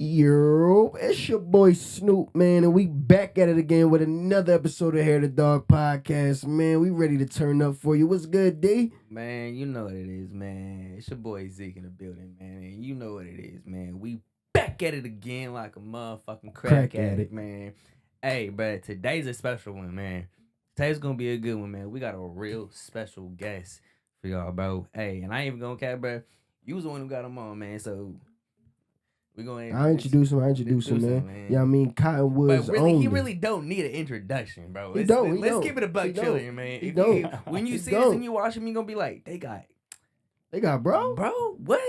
Yo, it's your boy Snoop, man, and we back at it again with another episode of Hair the Dog Podcast, man. We ready to turn up for you. What's good, D? Man, you know what it is, man. It's your boy Zeke in the building, man. And you know what it is, man. We back at it again like a motherfucking crack addict, man. Hey, but today's a special one, man. Today's gonna be a good one, man. We got a real special guest for y'all, bro. Hey, and I ain't even gonna cap, bro. You was the one who got him on, man. So we gonna I introduce him, man. Yeah, I mean, Cottonwoods But really, only. he really don't need an introduction, bro. He don't. Let's keep it a buck chilling, man. He don't. When you He see don't. this and you watch him, you gonna be like, they got bro. what?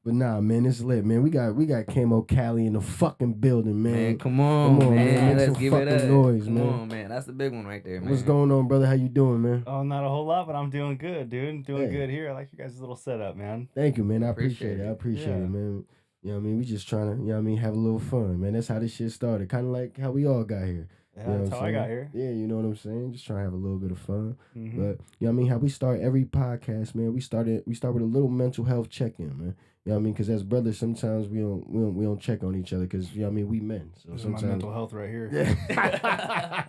But nah, man, it's lit, man. We got Camo, Cali in the fucking building, man. Man, come on, man. Make Let's some give it fucking up. noise, Come man. on, man. That's the big one right there, man. What's going on, brother? How you doing, man? Oh, not a whole lot, but I'm doing good, dude. Doing Hey. good here. I like your guys' little setup, man. Thank you, man. I Appreciate appreciate it. it. I appreciate Yeah. it, man. You know what I mean? We just trying to, you know what I mean, have a little fun, man. That's how this shit started. Kind of like how we all got here. Yeah, You know that's what how I'm I got saying? here. Yeah, you know what I'm saying? Just trying to have a little bit of fun. Mhm. But you know what I mean? How we start every podcast, man. We start with a little mental health check-in, man. You know what I mean? Because as brothers, sometimes we don't check on each other because you know what I mean, we men. So This is my sometimes mental health right here. Yeah.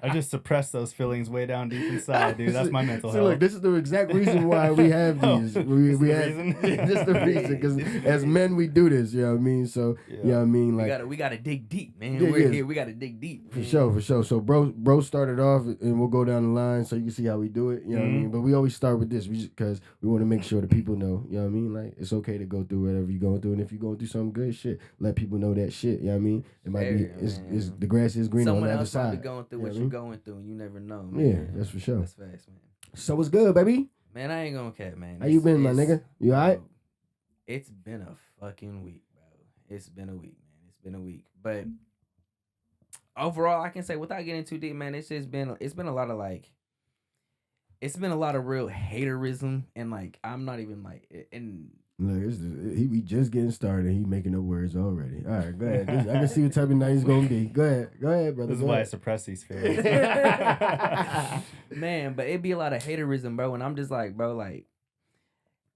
I just suppress those feelings way down deep inside, dude. That's my mental So health. look, this is the exact reason why we have Oh, these. this we is the have, reason? this is the reason because as men we do this. You know what I mean? So Yeah. you know what I mean? Like we gotta dig deep, man. Yeah, We're yeah. here. We gotta dig deep. For man. sure. So bro started off, and we'll go down the line so you can see how we do it. You know what I mean? But we always start with this because we want to make sure the people know. You know what I mean? Like it's okay to go through whatever you're going through, and if you're going through some good shit, let people know that shit. You know what I mean? It might be Fair, it's man. the grass is green Someone on the other else might side. be going through You know what I you're mean? going through, and you never know, man. Yeah, that's for sure. That's fast, man. So what's good, baby? Man, I ain't gonna cap, man. How you been, my nigga? You alright? bro, It's been a fucking week, bro. It's been a week, man. It's been a week. But overall, I can say without getting too deep, man, it's been a lot of like it's been a lot of real haterism and like I'm not even like and Look, we just getting started. He making up words already. All right, go ahead. I can see what type of night he's gonna be. Go ahead, brother. This is go why I ahead. suppress these feelings. man, but it'd be a lot of haterism, bro. And I'm just like, bro, like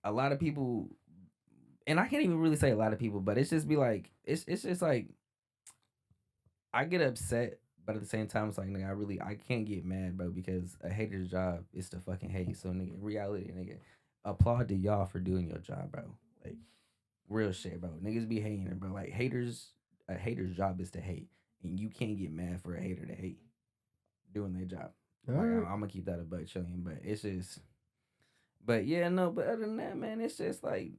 a lot of people, and I can't even really say a lot of people, but it's just be like, it's just like, I get upset, but at the same time, it's like, nigga, I can't get mad, bro, because a hater's job is to fucking hate. So, nigga, in reality, nigga, applaud to y'all for doing your job, bro. Like, real shit, bro. Niggas be hating, bro. Like, a hater's job is to hate, and you can't get mad for a hater to hate doing their job. All Like, right. I'm gonna keep that a buck chilling, but it's just, but yeah, no, but other than that, man, it's just like,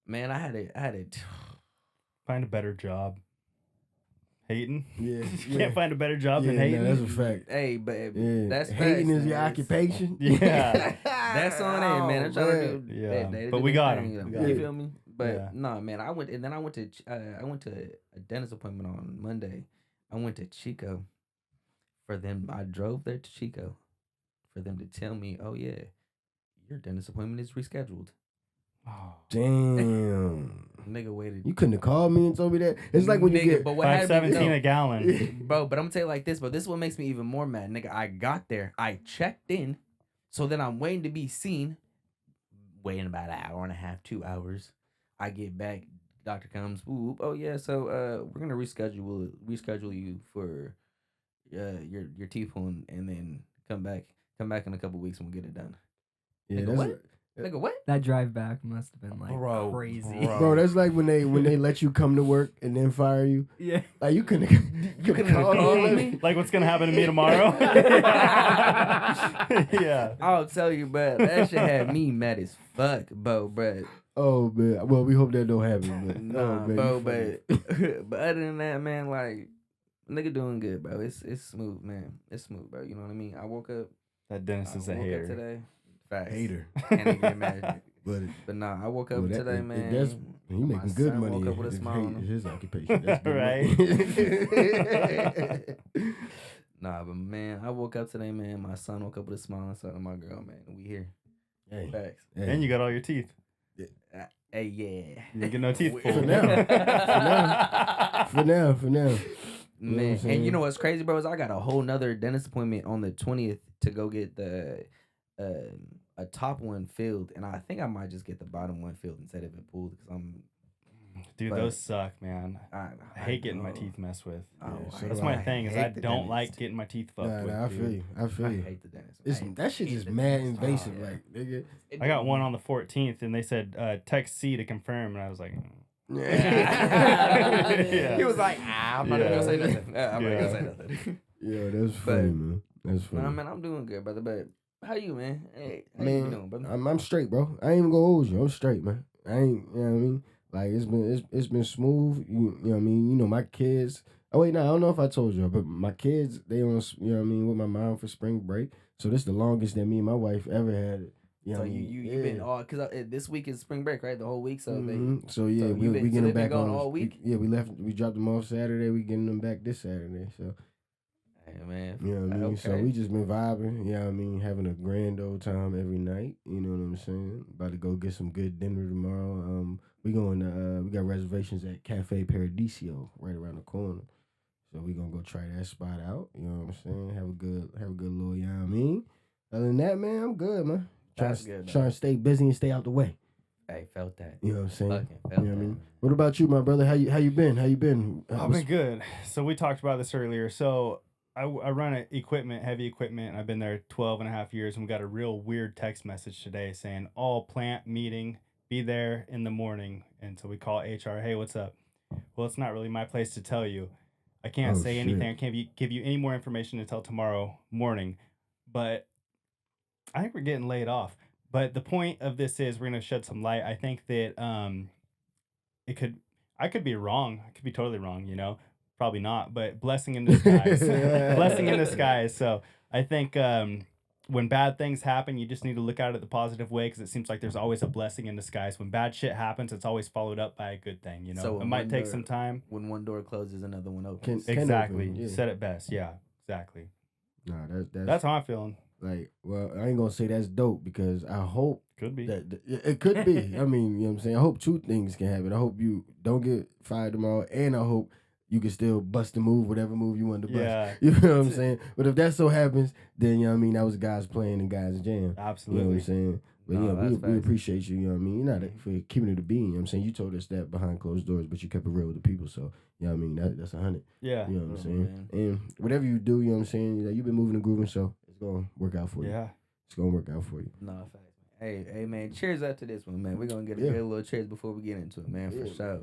man, I had it. Find a better job. Hating? Yeah, You can't find a better job than yeah, hating. no, that's a fact. Hey, but Yeah, that's hating facts, is your man. occupation. Yeah. That's on it, man. I'm trying to do. Yeah, they but do we their got thing, 'em. you know. We got You 'em. feel me? But Yeah. no, man. I went to a dentist appointment on Monday. I went to Chico. For them, I drove there to Chico, for them to tell me, "Oh yeah, your dentist appointment is rescheduled." Oh. Damn. Nigga waited. You couldn't have called me and told me that. It's like when you Nigga, get. but what had me $5.17 no, a gallon. bro. But I'm gonna tell you like this, bro. This is what makes me even more mad, nigga. I got there, I checked in, so then I'm waiting to be seen. Waiting about an hour and a half, 2 hours. I get back, doctor comes. Whoop, oh yeah, so we're gonna reschedule you for your teeth pulling, and then come back in a couple weeks and we'll get it done. Yeah, Nigga, that's what? Nigga, what? That drive back must have been like Bro, crazy. bro. That's like when they let you come to work and then fire you. Yeah. Like you couldn't have called me? Like what's gonna happen to me tomorrow? Yeah. I'll tell you, bro. That shit had me mad as fuck, bro. Oh man. Well, we hope that don't happen. But Nah, oh, man, bro, you funny. but other than that, man, like nigga doing good, bro. It's smooth, man. It's smooth, bro. You know what I mean? I woke up. That dentist is a Up hater. today. Facts. Hater. Can't get mad. But But nah, I woke up well, today, man. he My making good son money. Woke up with a His smile on hate him. is his occupation. That's good money. Nah, but man, I woke up today, man. My son woke up with a smile inside of my girl, man. We here. Hey, Facts. hey. And you got all your teeth. Hey, yeah. You didn't get no teeth For pulled. now. For now. You know what I'm Man, saying? and you know what's crazy, bro? Is I got a whole nother dentist appointment on the 20th to go get the a top one filled, and I think I might just get the bottom one filled instead of it pulled because I'm Dude, But- those suck, man. I hate getting my know. teeth messed with. Oh, so That's do my I. thing, is hate I the don't dentist. like getting my teeth fucked with. I feel dude. you. I feel I you. hate the dentist. That shit hate is the mad dentist. invasive, Oh, yeah. like nigga. I got one on the 14th, and they said text C to confirm, and I was like, He was like, I'm not even gonna say nothing. I'm not gonna say nothing. Yeah, that's funny, man. That's funny. Nah, man, I'm doing good, brother. But how you, man? Hey, how Man, you doing, brother? I'm straight, bro. I ain't even gonna hold you. I'm straight, man. I ain't, you know what I mean? Like it's been smooth. You know what I mean? You know my kids. Oh wait, no, I don't know if I told you, but my kids they on, you know what I mean, with my mom for spring break. So this the longest that me and my wife ever had it. You know So what I mean? you been all because this week is spring break, right? The whole week. So Mhm. So yeah, so we you been- we so getting they them been back going on all week? We dropped them off Saturday. We getting them back this Saturday. So hey, man, you know what I mean. okay. So we just been vibing. You know what I mean, having a grand old time every night. You know what I'm saying? About to go get some good dinner tomorrow. We going to we got reservations at Cafe Paradiso right around the corner. So we gonna go try that spot out. You know what I'm saying? Have a good little, you know what I mean? Other than that, man, I'm good, man. That's good, Trying to stay busy and stay out the way. Hey, felt that. You know what I'm saying? Fucking You felt know what I that. mean? What about you, my brother? How you been? I've been good. So we talked about this earlier. So I run heavy equipment, and I've been there 12 and a half years, and we got a real weird text message today saying, all plant meeting, be there in the morning. And so we call HR, hey, what's up? Well, it's not really my place to tell you. I can't say anything. I can't give you any more information until tomorrow morning. But I think we're getting laid off. But the point of this is we're going to shed some light. I think that I could be wrong. I could be totally wrong, you know. Probably not, but blessing in disguise. Blessing in disguise. So I think when bad things happen, you just need to look at it the positive way, because it seems like there's always a blessing in disguise. When bad shit happens, it's always followed up by a good thing, you know. So it might take some time. When one door closes, another one opens. Exactly. open, You said it best. Yeah, exactly. Nah, That's how I'm feeling. like, well, I ain't gonna say that's dope because I hope Could be. that it could be. I mean, you know what I'm saying? I hope two things can happen. I hope you don't get fired tomorrow, and I hope you can still bust the move, whatever move you want to bust. Yeah. You know what I'm saying? But if that so happens, then, you know what I mean, that was God's plan and God's jam. Absolutely. You know what I'm saying? But No, yeah, that's we facts. appreciate you, you know what I mean? You're not for keeping it a bean, you know what I'm saying? You told us that behind closed doors, but you kept it real with the people, so, you know what I mean? That's 100. Yeah. You know what I'm Oh, saying? man. And whatever you do, you know what I'm saying? You know, you've been moving and grooving, so it's going to work out for you. Yeah. It's going to work out for you. No, facts, man. Hey, man, cheers up to this one, man. We're going to get a Yeah. good little cheers before we get into it, man, for Yeah. sure.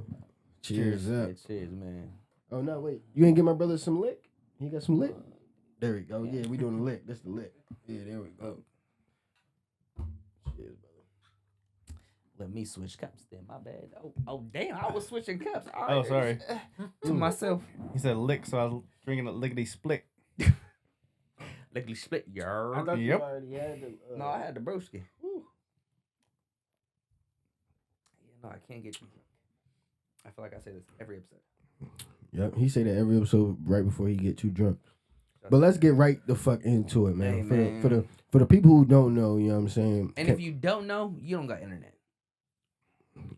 Cheers up. Yeah, cheers, man. Oh, no, wait. You ain't get my brother some lick? He got some lick? There we go. Yeah, we doing the lick. That's the lick. Yeah, there we go. Cheers, brother. Let me switch cups then, my bad. Oh damn, I was switching cups. All Oh, right. sorry. To myself. He said lick, so I was drinking a lickety split. Lickety split, yar. I thought you Yep. already had the... No, I had the broski. Whew. Yeah, no, I can't get you drunk. I feel like I say this every episode. Yep, he say that every episode right before he get too drunk. But let's get right the fuck into it, man. Hey, For the people who don't know, you know what I'm saying? And if you don't know, you don't got internet.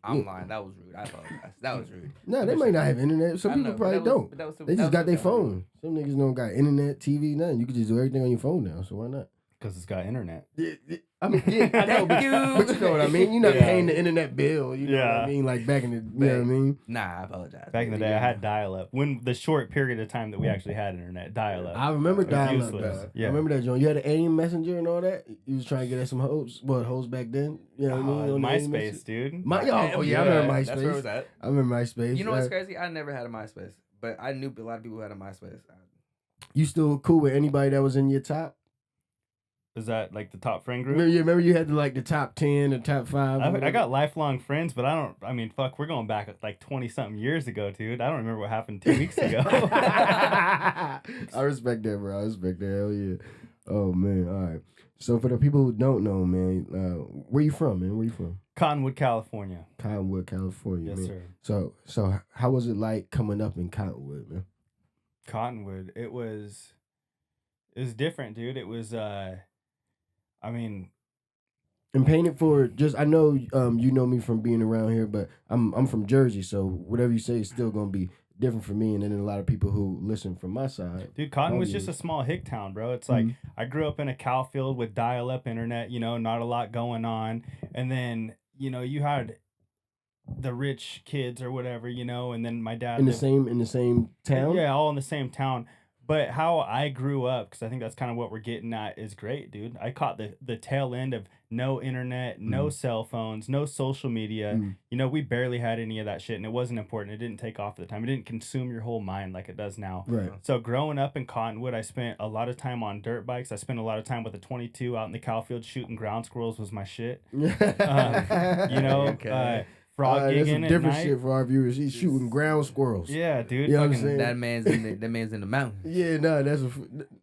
I'm lying. That was rude. I apologize. That was rude. No, they might not have internet. Some I people know, probably but that was- don't. but that was- They that just was got their still kinda phone. Some niggas don't got internet, TV, nothing. You can just do everything on your phone now, so why not? Because it's got internet. I mean, yeah, I know, but, you. but you know what I mean. You're not Yeah. paying the internet bill. You know what I Yeah. mean? Like back in the, you know what I mean? Nah, I apologize. Back in the day, I had dial-up. When the short period of time that we actually had internet, dial-up. I remember It was dial-up. useless. Dog. Yeah. I remember that, John. You had an AIM messenger and all that. You was trying to get at some hoes. What hoes back then? You know what I mean? On the AIM MySpace, messenger? dude. Oh yeah, I remember MySpace. That's where it was at. I remember MySpace. You know what's crazy? I never had a MySpace, but I knew a lot of people who had a MySpace. You still cool with anybody that was in your top? Is that like the top friend group? Remember you had the top 10 or top 5? I got lifelong friends, but I mean, fuck, we're going back like 20-something years ago, dude. I don't remember what happened 2 weeks ago. I respect that, bro. I respect that. Hell yeah. Oh, man. All right. So for the people who don't know, man, where you from, man? Where you from? Cottonwood, California. Cottonwood, California, Yes, man. sir. So how was it like coming up in Cottonwood, man? Cottonwood. It was different, dude. It was, I mean, And paint it for just, I know you know me from being around here, but I'm from Jersey, so whatever you say is still gonna be different for me, and then a lot of people who listen from my side. dude, Cottonwood's just a small hick town, bro. It's like I grew up in a cow field with dial-up internet, you know, not a lot going on, and then you know you had the rich kids or whatever, you know, and then my dad in the lived- same town. Yeah, all in the same town. But how I grew up, because I think that's kind of what we're getting at, is great, dude. I caught the tail end of no internet, no cell phones, no social media. You know, we barely had any of that shit, and it wasn't important. It didn't take off at the time. It didn't consume your whole mind like it does now. Right. So growing up in Cottonwood, I spent a lot of time on dirt bikes. I spent a lot of time with a 22 out in the cow field shooting ground squirrels was my shit. You know, Okay. frog That's gigging some at different night. shit for our viewers. He's shooting ground squirrels. Yeah, dude. You know what I'm fucking- saying? That man's in the mountains. Yeah, no, that's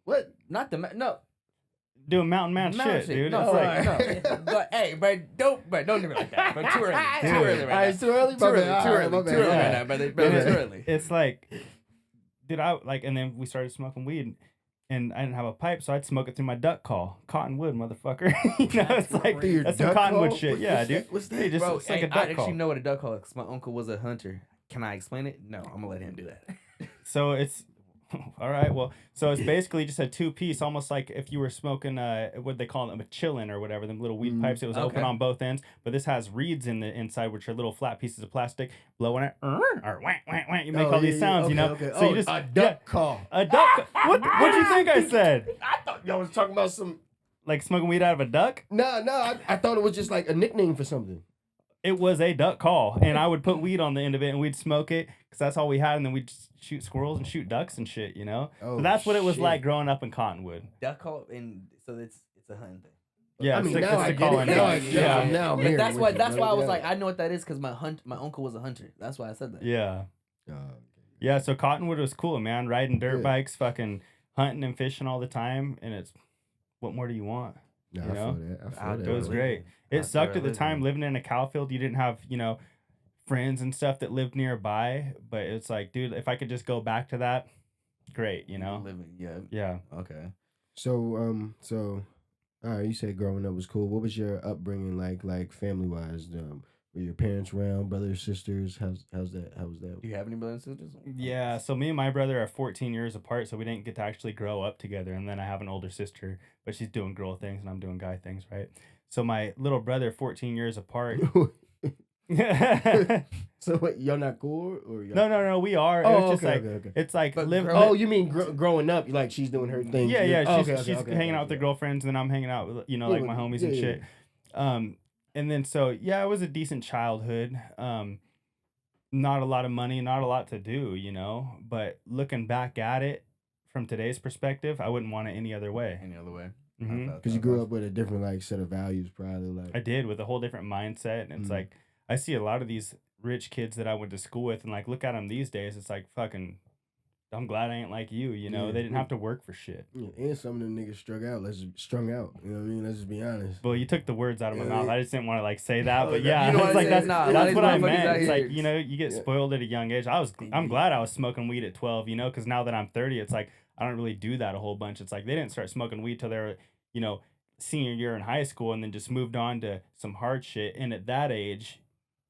what. Not the no. Doing mountain man shit, dude. No, It's like, no. But hey, don't do me like that. But too early. Too early right now. It's too early. Too early. My Too bad. early. My Too bad. early Yeah. right now, brother. Brother, too early. it's like, dude, I like, and then we started smoking weed, and I didn't have a pipe, so I'd smoke it through my duck call, cottonwood, motherfucker. You know, it's like Through your that's some duck cottonwood call? shit. Yeah, dude. What's that? Hey, just Bro, it's like hey, a duck I actually call. know what a duck call is because my uncle was a hunter. Can I explain it? No, I'm gonna let him do that. So it's all right. Well, so it's basically just a 2-piece, almost like if you were smoking what they call them, a chillin' or whatever, them little weed pipes. It was open Okay. on both ends, but this has reeds in the inside, which are little flat pieces of plastic. Blowing it, or wah, wah, wah, you make all these sounds, you know. Okay. So you just a duck call. a duck. What'd you think I said? I thought y'all was talking about some. Like smoking weed out of a duck? No, I thought it was just like a nickname for something. It was a duck call, and I would put weed on the end of it, and we'd smoke it because that's all we had, and then we'd just shoot squirrels and shoot ducks and shit, you know. Oh, So that's what it was shit. like growing up in Cottonwood. Duck call, and so it's a hunting thing. Yeah, I mean, stick now to I the get call it. and Now I duck. get it. Now I'm But hearing that's with why you, that's why I was brother. like, I know what that is because my uncle was a hunter. That's why I said that. Yeah, Oh, yeah. So Cottonwood was cool, man. Riding dirt Yeah. bikes, fucking hunting and fishing all the time, and it's what more do you want? no, You I know? feel that. I feel Outdoor that. It was living. great. It Outdoor sucked at the living. time living in a cow field. You didn't have, you know, friends and stuff that lived nearby, but it's like, dude, if I could just go back to that, great, you know? Living, yeah. Yeah. Okay. So, all right. You said growing up was cool. What was your upbringing like family wise? Were your parents around, brothers, sisters? How's that? How was that? Do you have any brothers and sisters? Yeah, so me and my brother are 14 years apart, so we didn't get to actually grow up together. And then I have an older sister, but she's doing girl things and I'm doing guy things, right? So my little brother, 14 years apart. no, So what? Y'all not cool or y'all... no, we are. Oh, It's just okay, like okay. it's like But live. grow- Oh, you mean growing up? Like she's doing her thing. Yeah, yeah. Oh, She's hanging out with the girlfriends, and then I'm hanging out with Yeah, like my homies and yeah, shit. And then so yeah, it was a decent childhood. Not a lot of money, not a lot to do, you know. But looking back at it from today's perspective, I wouldn't want it any other way. Any other way? Mhm. Because you grew up with a different like set of values, probably like. I did, with a whole different mindset, and it's like I see a lot of these rich kids that I went to school with, and like look at them these days. It's like fucking. I'm glad I ain't like you know. Yeah. They didn't have to work for shit. Yeah, and some of them niggas strung out. You know what I mean? Let's just be honest. Well, you took the words out of my Yeah, mouth. yeah. I just didn't want to like say that, but You yeah, know what it's I'm like saying? Nah, a lot of that's these what I motherfuckers meant. out It's here- like, you know, you get Yeah. spoiled at a young age. I'm glad I was smoking weed at 12, you know, because now that I'm 30, it's like I don't really do that a whole bunch. It's like they didn't start smoking weed till they were, you know, senior year in high school, and then just moved on to some hard shit. And at that age,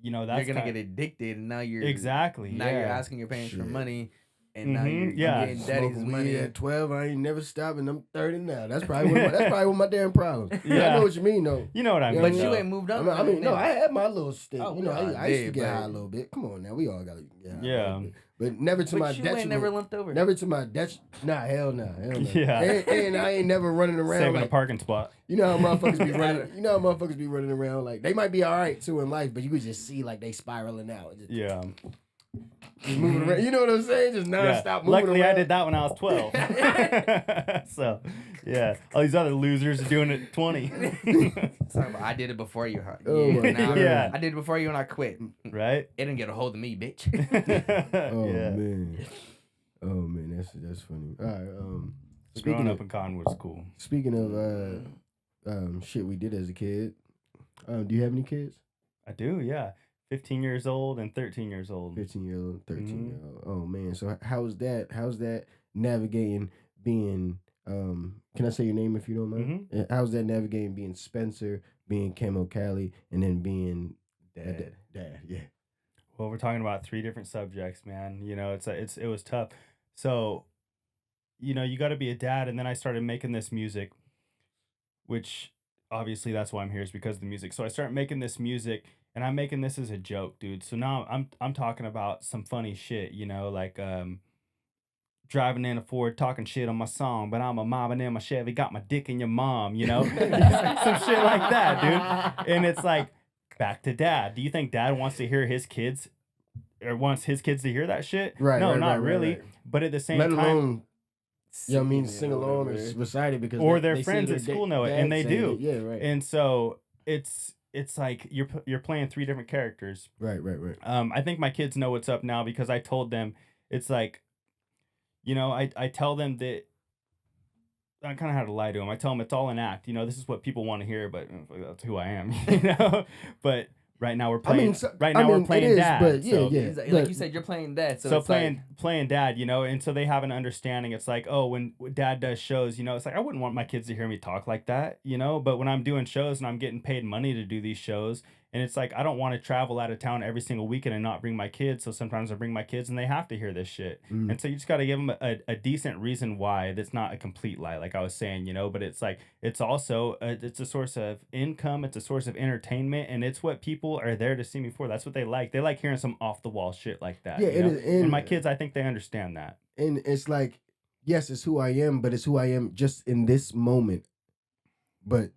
you know, that's You're gonna kinda- get addicted, and now you're exactly. Now you're yeah. asking your parents for Shit. money, and now Mhm, you're yeah. getting daddy's Smoking money. weed at 12, I ain't never stopped, and I'm 30 now. That's probably one of my damn problems. Yeah. I know what you mean though. You know what I Yeah, mean? But you though. ain't moved on. I mean, no, I had my little stick. Oh, you know, we all I used to did, get but- high a little bit. Come on now, we all got to get high. a Yeah. little bit. But never to my But you detriment. ain't never lumped over. Never to my detriment. Nah, hell no. Hell no. Yeah. And I ain't never running around Saving a like, parking spot. you know how motherfuckers be running. You know how motherfuckers be running around like they might be all right too in life, but you could just see like they spiraling out. Just, Yeah. just moving around. You know what I'm saying? Just nonstop Yeah. moving Luckily, around. I did that when I was 12. So, yeah. All these other losers are doing it at 20. I did it before you. Oh my Nah, Yeah. I did it before you, and I quit. Right? It didn't get a hold of me, bitch. Oh yeah. man. Oh man, that's funny. All right. Growing up in Cottonwood was cool. Speaking of shit we did as a kid, do you have any kids? I do, yeah. 15 years old and 13 years old. 15-year-old, 13 Mhm. year old. Oh man. So how's that navigating being can I say your name if you don't mind? How's that navigating being Spencer, being Camo Cali, and then being dad, yeah. Well, we're talking about 3 different subjects, man. You know, it was tough. So, you know, you got to be a dad, and then I started making this music, which obviously that's why I'm here, is because of the music. So I started making this music, and I'm making this as a joke, dude. So now I'm talking about some funny shit, like driving in a Ford talking shit on my song, but I'm a mobbing in my Chevy, got my dick in your mom, some shit like that, dude. And it's like, back to dad. Do you think dad wants to hear his kids or wants his kids to hear that shit? Right, No, right, not right, really. right. But at the same Let time, alone, Singing sing it along or whatever. recite it because or they their see friends their at school know it, and dad they saying do. it. Yeah, right. And so it's like you're playing 3 different characters. Right. I think my kids know what's up now because I told them. It's like, I tell them that I kind of had to lie to them. I tell them it's all an act. This is what people want to hear, but that's who I am. But right now we're playing. We're playing it is, dad. but yeah, so, yeah. Like you said, you're playing that. So it's playing dad, and so they have an understanding. It's like, oh, when dad does shows, it's like I wouldn't want my kids to hear me talk like that, but when I'm doing shows and I'm getting paid money to do these shows, and it's like I don't want to travel out of town every single weekend and not bring my kids. So sometimes I bring my kids and they have to hear this shit. And so you just got to give them a decent reason why. That's not a complete lie, like I was saying, But it's like it's also it's a source of income. It's a source of entertainment, and it's what people are there to see me for. That's what they like. They like hearing some off the wall shit like that. Yeah, and my kids, I think they understand that. And it's like, yes, it's who I am, but it's who I am just in this moment. But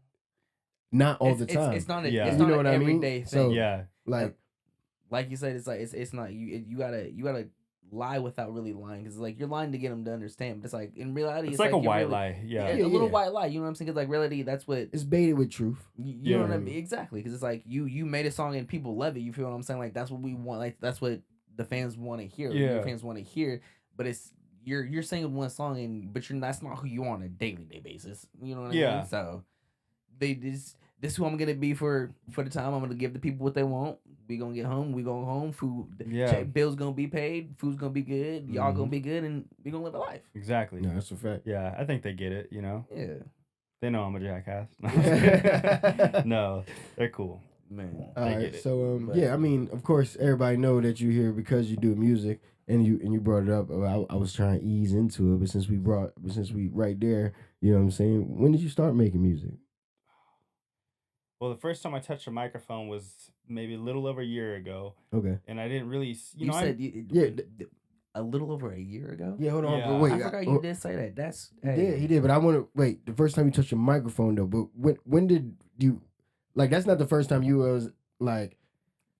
not all the time. It's not. Yeah. It's You not know what an I mean? everyday thing. So, Yeah. Like you said, it's like it's not you gotta lie without really lying because like you're lying to get them to understand. But it's like in reality, It's like a white really, lie. Yeah. a little white lie. You know what I'm saying? Because like reality, that's what it's baited with truth. you know what I mean? Exactly. Because it's like you made a song and people love it. You feel what I'm saying? Like that's what we want. Like that's what the fans want to hear. Yeah. Your fans want to hear. But it's you're singing one song that's not who you are on a daily basis. You know what I mean? So this is who I'm gonna be for the time. I'm gonna give the people what they want. We gonna get home. We going home. Food. Bills gonna be paid. Food's gonna be good. Y'all gonna be good, and we gonna live a life. Exactly. No, that's a fact. Yeah, I think they get it. Yeah. They know I'm a jackass. No, they're cool. Man. All right. get it. So yeah, I mean, of course, everybody know that you here because you do music, and you brought it up. I was trying to ease into it, but since we right there, you know what I'm saying. When did you start making music? Well, the first time I touched a microphone was maybe a little over a year ago. Okay. And I didn't really, a little over a year ago. Yeah, hold on. Yeah. But wait, I forgot you did say that. That's he did. But I want to wait. The first time you touched your microphone though, but when did you like? That's not the first time you was like.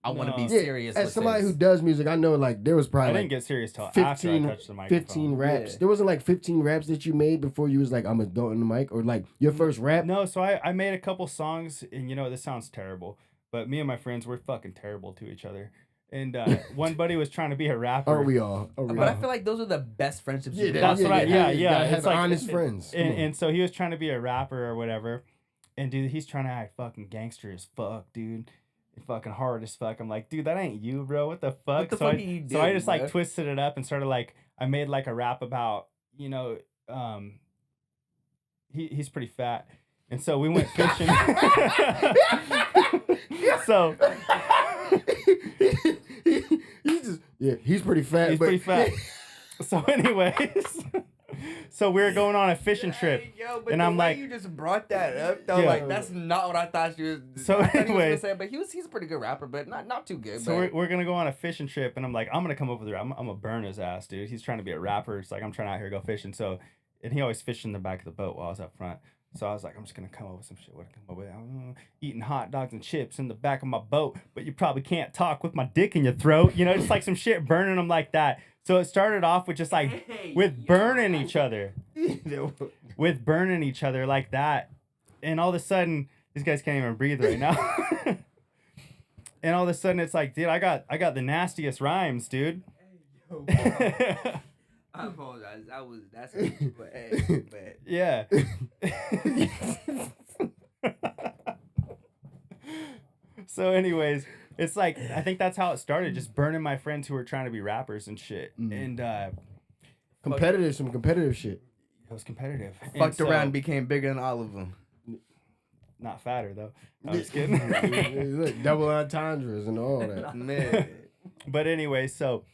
I want to be No. serious. As with somebody this. who does music, I know like there was I probably didn't get serious till 15, after I touched the microphone. 15 raps. Yeah. There wasn't like 15 raps that you made before you was like, I'm gonna go on the mic, or like your first rap. No, so I made a couple songs, and this sounds terrible, but me and my friends were fucking terrible to each other. And one buddy was trying to be a rapper. Are we all? But I feel like those are the best friendships. Yeah, you can That's have. what You yeah. gotta have It's like honest friends. And so he was trying to be a rapper or whatever, and dude, he's trying to act fucking gangster as fuck, dude. Fucking hard as fuck. I'm like, dude, that ain't you, bro. What the fuck? What the fuck are you So I doing, just bro? like twisted it up and started like I made like a rap about he's pretty fat, and so we went fishing. So he's pretty fat. he's pretty fat. So anyways. So we were going on a fishing trip, But and I'm like, you just brought that up though. Yeah. Like that's not what I thought you was. So I thought he was anyways. gonna say, but he's a pretty good rapper, but not too good. So but we're gonna go on a fishing trip, and I'm like, I'm gonna come up with a rap. I'm gonna burn his ass, dude. He's trying to be a rapper. It's like I'm trying out here to go fishing. So, and he always fished in the back of the boat while I was up front. So I was like, I'm just gonna come up with some shit. What I come up with? Eating hot dogs and chips in the back of my boat, but you probably can't talk with my dick in your throat. Just like some shit burning them like that. So it started off with just like with burning each other, with burning each other like that, and all of a sudden these guys can't even breathe right now. And all of a sudden it's like, dude, I got the nastiest rhymes, dude. I apologize. That's but hey, but Yeah. So anyways, it's like I think that's how it started, just burning my friends who were trying to be rappers and shit. And some competitive shit. it was competitive. And fucked so- around, became bigger than all of them. Not fatter though. I'm just kidding. Look, double entendres and all that. Man. But anyway, so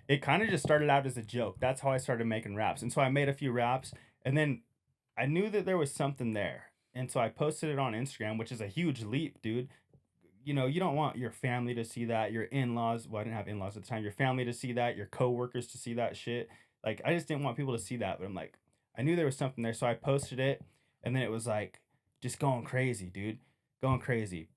it kind of just started out as a joke. That's how I started making raps. And so I made a few raps, and then I knew that there was something there. And so I posted it on Instagram, which is a huge leap, dude. you know, you don't want your family to see that, your in-laws. Well, I didn't have in-laws at the time. Your family to see that, your coworkers to see that shit. Like, I just didn't want people to see that. But I'm like, I knew there was something there, so I posted it, and then it was like just going crazy, dude, going crazy.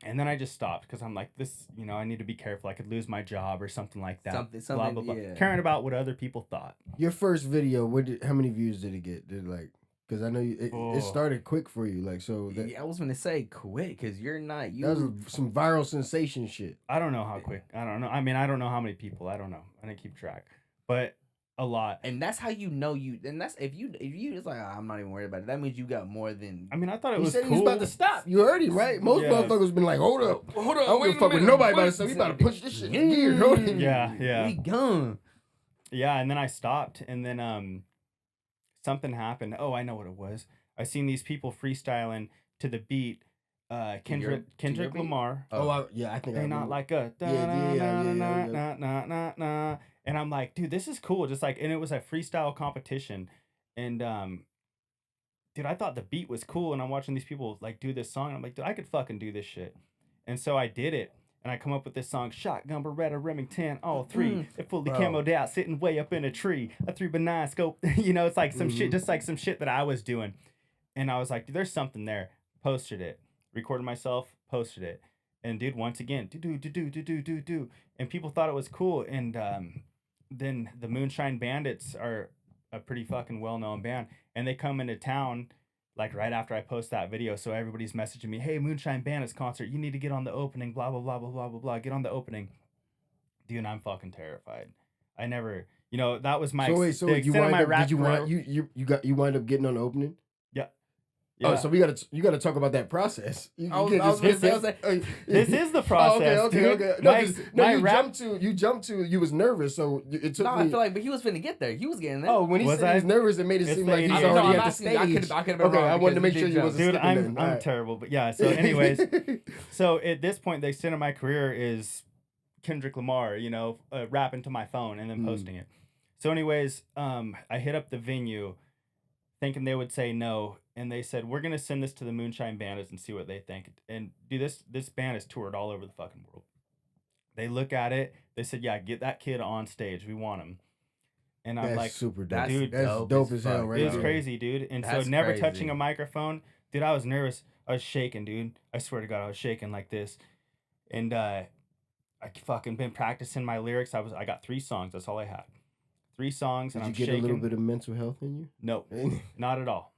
And then I just stopped because I'm like, this, you know, I need to be careful. I could lose my job or something like that. Something, blah blah blah. yeah. Caring about what other people thought. Your first video, how many views did it get? Did like, because I know it started quick for you, like so. That, Yeah, I was gonna say quick because you're not you. that was some viral sensation shit. I don't know how quick. I don't know. I mean, I don't know how many people. I don't know. I didn't keep track, but a lot. And that's how you know you. And that's if you just like I'm not even worried about it. That means you got more than. I mean, I thought it He was said cool. he was about to stop. You heard him, right? Most motherfuckers been like, hold up. I don't give a fuck with nobody about it. So we about to push this shit in gear. Yeah. We gone. Yeah, and then I stopped, and then something happened. Oh, I know what it was. I seen these people freestyling to the beat. Kendrick beat? Lamar. I think They not like a na. And I'm like, dude, this is cool. Just like, and it was a freestyle competition, and dude, I thought the beat was cool, and I'm watching these people like do this song, and I'm like, dude, I could fucking do this shit, and so I did it. And I come up with this song, Shotgun, Beretta, Remington, all three. It fully camoed out, sitting way up in a tree. A 3x9 scope. You know, it's like some shit, just like some shit that I was doing. And I was like, dude, there's something there. Posted it. Recorded myself, posted it. And dude, once again, do. And people thought it was cool. And then the Moonshine Bandits are a pretty fucking well-known band. And they come into town like right after I post that video, so everybody's messaging me, hey, Moonshine Bandits concert, you need to get on the opening, blah, blah, blah, blah, blah, blah, blah, get on the opening. Dude, and I'm fucking terrified. I never, you know, that was my, you extent of my rap career. You wind up getting on the opening? Yeah. Oh, so you gotta talk about that process. This is the process. Okay. No, you jumped to. You was nervous, so it took me. I feel like, but he was finna get there. He was getting there. Oh, when he said he was nervous, it made it seem like he's already at the stage. I could have been wrong. I wanted to make sure you wasn't. Dude, I'm terrible, but yeah. So, anyways, so at this point, the extent of my career is Kendrick Lamar, you know, rapping to my phone and then posting it. So, anyways, I hit up the venue, thinking they would say no. And they said, we're going to send this to the Moonshine Bandits and see what they think. And dude, this band is toured all over the fucking world. They look at it. They said, yeah, get that kid on stage. We want him. And I'm like, super dope. Dude, that's dope as hell, right? It was crazy, dude. And so never touching a microphone. Dude, I was nervous. I was shaking, dude. I swear to God, I was shaking like this. And I fucking been practicing my lyrics. I got 3 songs. That's all I had. 3 songs. Did and you I'm get shaking. a little bit of mental health in you? No, not at all.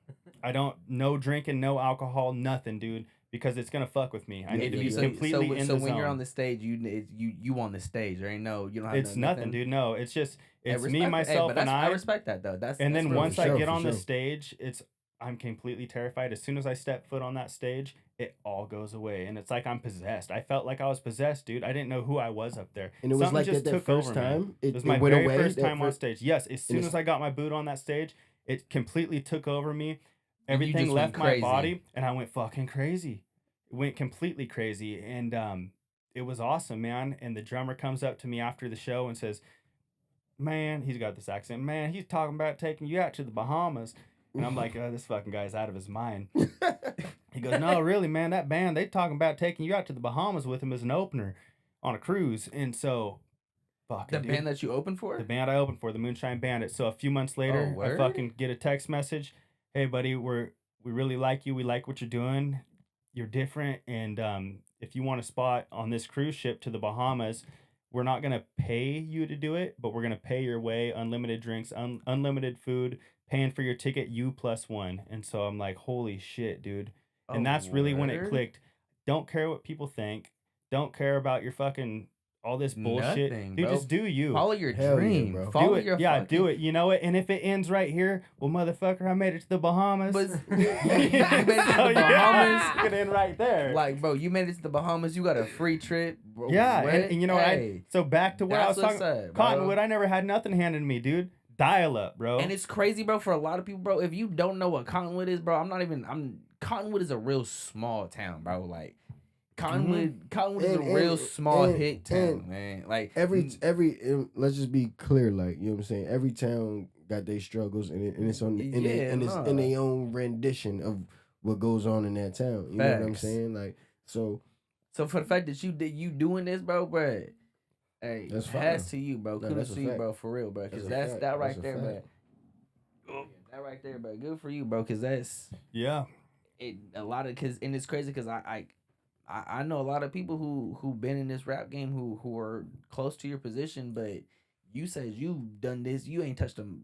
No drinking, no alcohol, nothing, dude, because it's gonna fuck with me. I need to be completely in the zone. So when you're on the stage, you on the stage. There ain't no, you don't have. It's nothing, dude. No, it's just me, myself, and I. I respect that though. And then once I get on the stage, I'm completely terrified. As soon as I step foot on that stage, it all goes away, and it's like I'm possessed. I felt like I was possessed, dude. I didn't know who I was up there. And it was like that first time. It was my very first time on stage. Yes, as soon as I got my boot on that stage, it completely took over me. Everything left my body, and I went fucking crazy. It went completely crazy, and it was awesome, man. And the drummer comes up to me after the show and says, man, he's got this accent, man, he's talking about taking you out to the Bahamas. And I'm like, oh, this fucking guy's out of his mind. He goes, no, really, man, that band, they talking about taking you out to the Bahamas with him as an opener on a cruise. And so, band that you opened for? The band I opened for, the Moonshine Bandits. So a few months later, I fucking get a text message. Hey, buddy, we really like you. We like what you're doing. You're different. And if you want a spot on this cruise ship to the Bahamas, we're not going to pay you to do it, but we're going to pay your way, unlimited drinks, unlimited food, paying for your ticket, you +1. And so I'm like, holy shit, dude. And that's really when it clicked. Don't care what people think. Don't care about your fucking all this bullshit. Nothing, dude, bro. Just do you. Follow your dream. Bro. Follow do your it. Yeah, do it. You know it. And if it ends right here, well, motherfucker, I made it to the Bahamas. But you made it to the Bahamas. It could end right there. Like, bro, you made it to the Bahamas. You got a free trip. Bro. Yeah, and you know, so back to what I was talking about. Cottonwood, I never had nothing handed to me, dude. Dial up, bro. And it's crazy, bro, for a lot of people, bro. If you don't know what Cottonwood is, bro, Cottonwood is a real small town, bro. Like, Cottonwood is a real small hick town, man. Like every let's just be clear, like, you know what I'm saying. Every town got their struggles, and it's on in their own rendition of what goes on in that town. You know what I'm saying? Like, so So for the fact that you doing this, bro, hey, That's hats fine. to you, bro. No, Kudos that's a to you, fact. bro, for real, bro. That's Because a that's fact. that right That's a there, bro. fact. That right there, bro. Good for you, bro. Because that's Yeah. a lot of and it's crazy because I know a lot of people who been in this rap game who are close to your position, but you said you've done this. You ain't touched them.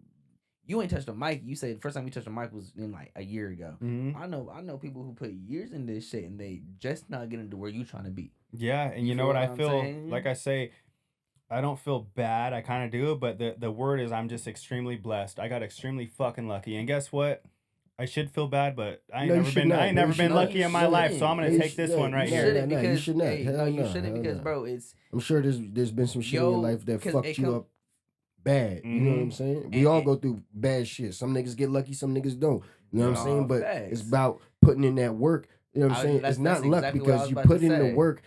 You ain't touched a mic. You said the first time you touched a mic was in like a year ago. Mhm. I know people who put years in this shit and they just not getting to where you trying to be. Yeah, and you know what I feel? Like I say, I don't feel bad. I kind of do, but the word is I'm just extremely blessed. I got extremely fucking lucky. And guess what? I should feel bad, but I ain't No, you never should been not. I ain't No, never you been should lucky not. in my You life, so I'm shouldn't. gonna No, you take this should- one right You no, here. shouldn't no, because you should not. hey, Hell no, you no, shouldn't hell because no. bro, it's I'm sure there's been some shit in your life that 'cause fucked it you come- up bad. You know what I'm Mhm. saying? We And- all and- go through bad shit. Some niggas get lucky, some niggas don't. You know what I'm saying? But facts. it's about putting in that work. You know what I'm saying? that's It's not luck exactly what I because was you about to put in the say. work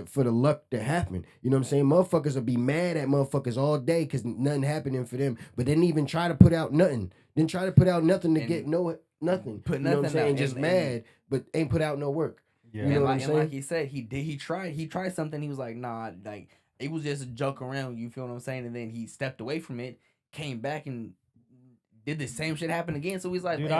for the luck to happen. You know what I'm saying? Motherfuckers will be mad at motherfuckers all day because nothing happening for them, but didn't even try to put out nothing. Didn't try to put out nothing to And get nothing. put You know what I'm nothing saying? out, Just and- mad, but ain't put out no work. Yeah. You know and what like, I'm and saying? like he said, he tried something. He was like, nah, like it was just a joke around. You feel what I'm saying? And then he stepped away from it, came back and did the same shit happen again. So he's like, Dude,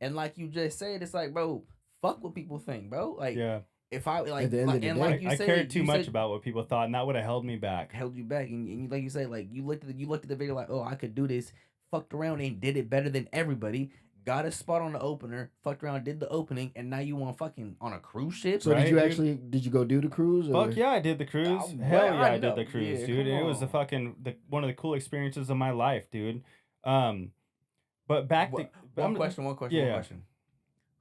and like you just said, it's like, bro, fuck what people think, bro. Like, Yeah. if I like, At the end of the and day. like you I said, cared too you much said- about what people thought, and that would have held me back. held you back, and you, like you say, like you looked at the video like, oh, I could do this. Fucked around and did it better than everybody. Got a spot on the opener. Fucked around, did the opening, and now you on fucking on a cruise ship. So Right, did you dude? actually go do the cruise? Or? Fuck yeah, I did the cruise. Oh, Hell well, yeah, I I did the know. cruise, Yeah, dude. come It was the on. fucking one of the cool experiences of my life, dude. But back to One question. yeah.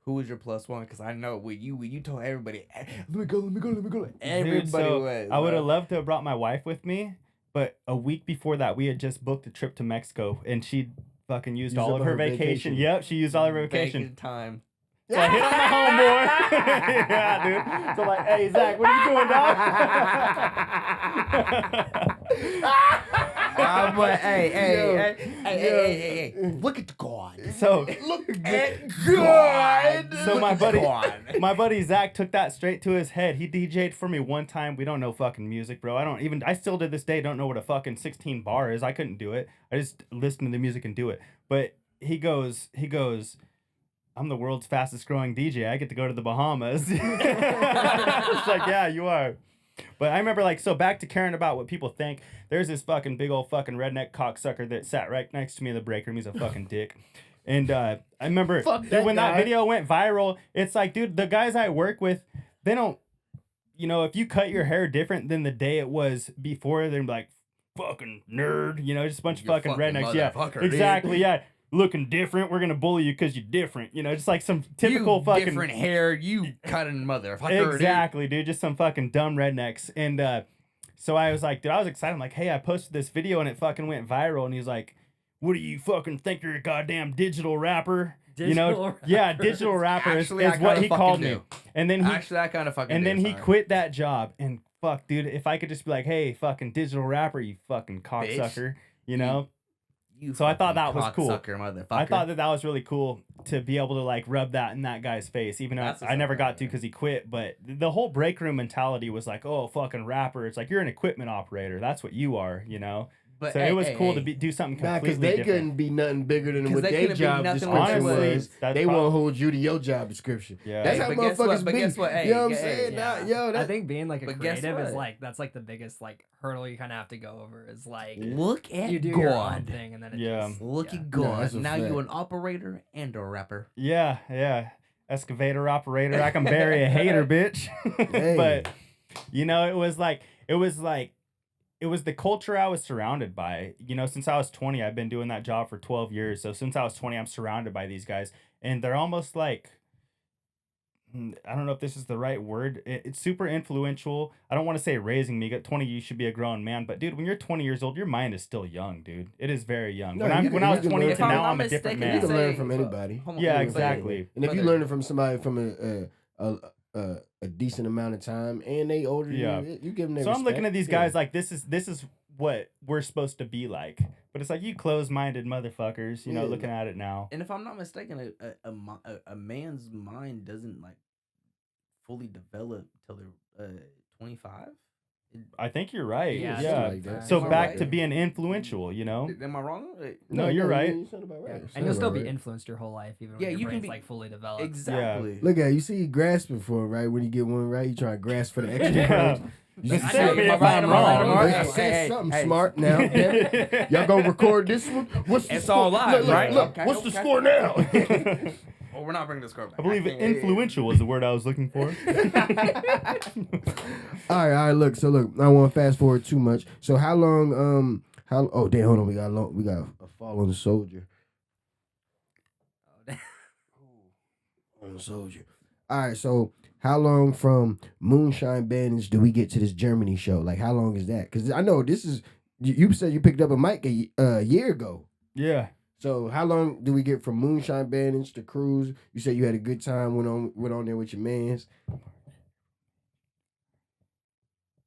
Who was your plus one? Because I know when you told everybody, let me go. Everybody Dude, so was. I would bro. have loved to have brought my wife with me, but a week before that, we had just booked a trip to Mexico, and she fucking used Used all up of her her vacation. vacation. Yep, she used all of her vacation. Bacon time. So I hit on my homeboy. Yeah, dude. So I'm like, hey, Zach, what are you doing, dog? But hey, Yo. hey, look at God. So Look at God. So Look my at buddy, God. my buddy Zach took that straight to his head. He DJ'd for me one time. We don't know fucking music, bro. I still to this day don't know what a fucking 16 bar is. I couldn't do it. I just listen to the music and do it. But he goes, I'm the world's fastest growing DJ. I get to go to the Bahamas. It's like, yeah, you are. But I remember, like, so back to caring about what people think. There's this fucking big old fucking redneck cocksucker that sat right next to me in the break room. He's a fucking dick. And I remember, Fuck dude, that when guy. that video went viral, it's like, dude, the guys I work with, they don't, you know, if you cut your hair different than the day it was before, they're like, fucking nerd, you know, just a bunch of You fucking fucking rednecks. Yeah, motherfucker, dude. exactly. Yeah. Looking different. We're going to bully you because you're different. You know, just like some typical you fucking. different hair. You cutting motherfucker. Exactly, dude. Just some fucking dumb rednecks. And so I was like, dude, I was excited. I'm like, hey, I posted this video and it fucking went viral. And he's like, what do you fucking think you're a goddamn digital rapper? Digital Yeah, rapper. digital rapper is Actually, I what kinda he fucking called do. me. And then he Actually, I kind of fucking. and do, then he sorry. quit that job. And fuck, dude, if I could just be like, hey, fucking digital rapper, you fucking cocksucker, you know? You So I thought fucking that was cool. cocksucker, motherfucker. I thought that was really cool to be able to like rub that in that guy's face, even though That's what's I never up, got to man. because he quit. But the whole break room mentality was like, oh, fucking rapper. It's like you're an equipment operator. That's what you are, you know. But So hey, it was hey, cool hey. to do something Nah, because completely they different. couldn't be nothing bigger than 'Cause what they their couldn't be job nothing description Honestly, was. that's They prob- won't hold you to your job description. Yeah. That's Hey, how but guess what? motherfuckers But be. guess what? Hey, you know what I'm hey, saying? yeah. Nah, yo, I that, think being like a But guess creative is what? like that's like the biggest like hurdle you kind of have to go over is like Look at you do your own God. thing and then it Yeah. just, Look yeah. at No, God. that's a Now fact. you an operator and a rapper. Yeah. Excavator operator. I can bury a hater, bitch. Hey. But you know, it was the culture I was surrounded by. You know, since I was 20, I've been doing that job for 12 years. So since I was 20, I'm surrounded by these guys. And they're almost like, I don't know if this is the right word. It's super influential. I don't want to say raising me. At 20, you should be a grown man. But dude, when you're 20 years old, your mind is still young, dude. It is very young. No, when you when can- I you was can 20 learn to from now, I'm I'm a not different mistaken, you man. can learn say- from anybody. Hold on, Yeah, hold on, exactly. And if you Brother. learning from somebody from a decent amount of time and they older, Yeah. you give them. Their So I'm looking respect. at these Yeah. guys like this is what we're supposed to be like. But it's like you closed-minded motherfuckers, you know, Yeah. looking at it now. And if I'm not mistaken, a man's mind doesn't like fully develop till they're 25. I think you're right. Yeah, Yeah. something like that. So Am I back right? to being influential, you know? Am I wrong? No, you're right. You sound about right. Yeah. You sound And you'll still about be right. influenced your whole life, even Yeah, when you your can brain's be- like fully developed. Exactly. Look at you. See, you grasping for it, right? When you get one right, you try to grasp for the extra Yeah. crumbs. You Just see- say see- me if right, I'm am I right, am I wrong. right? I Hey, said hey, something hey. smart now. Damn it. Y'all gonna record this one? What's the It's score? all live, Look, right? Look, Okay, what's the okay. score now? Oh, we're not bringing the score back. I believe can't- influential was the word I was looking for. All right. Look, I don't want to fast forward too much. So how long? Oh, damn. Hold on. We got a fallen soldier. Fallen soldier. All right. So how long from Moonshine Bandits do we get to this Germany show? Like, how long is that? Because I know this is. You said you picked up a mic a year ago. Yeah. So how long do we get from Moonshine Bandits to cruise? You said you had a good time, went on there with your mans.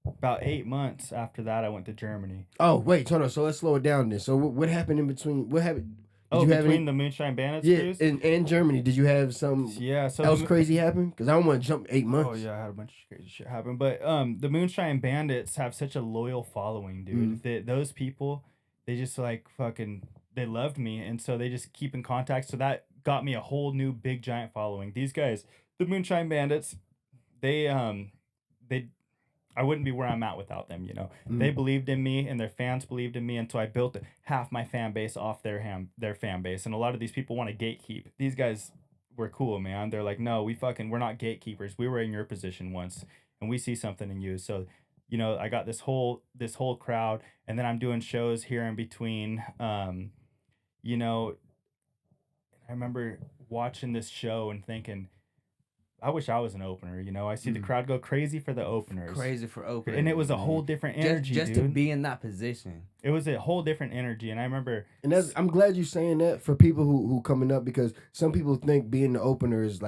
About 8 months after that, I went to Germany. Oh wait, hold on. So let's slow it down then. So what happened in between? What happened? Did Oh, you have between any, the Moonshine Bandits yeah, cruise? and Germany? Did you have some Yeah. So else crazy happen? Because I don't want to jump 8 months. Oh yeah, I had a bunch of crazy shit happen. But the Moonshine Bandits have such a loyal following, dude. Mhm. Those people, they just like fucking they loved me, and so they just keep in contact. So that got me a whole new big giant following. These guys, the Moonshine Bandits, they I wouldn't be where I'm at without them, you know. They believed in me and their fans believed in me, and so I built half my fan base off their fan base. And a lot of these people want to gatekeep. These guys were cool, man. They're like, no, we're not gatekeepers. We were in your position once, and we see something in you. So, you know, I got this whole crowd, and then I'm doing shows here in between. You know, I remember watching this show and thinking, I wish I was an opener. You know, I see the crowd go crazy for the openers. Crazy for opening. And it was a whole different energy, just dude. to be in that position. It was a whole different energy, and I remember. And I'm glad you're saying that for people who coming up, because some people think being the opener is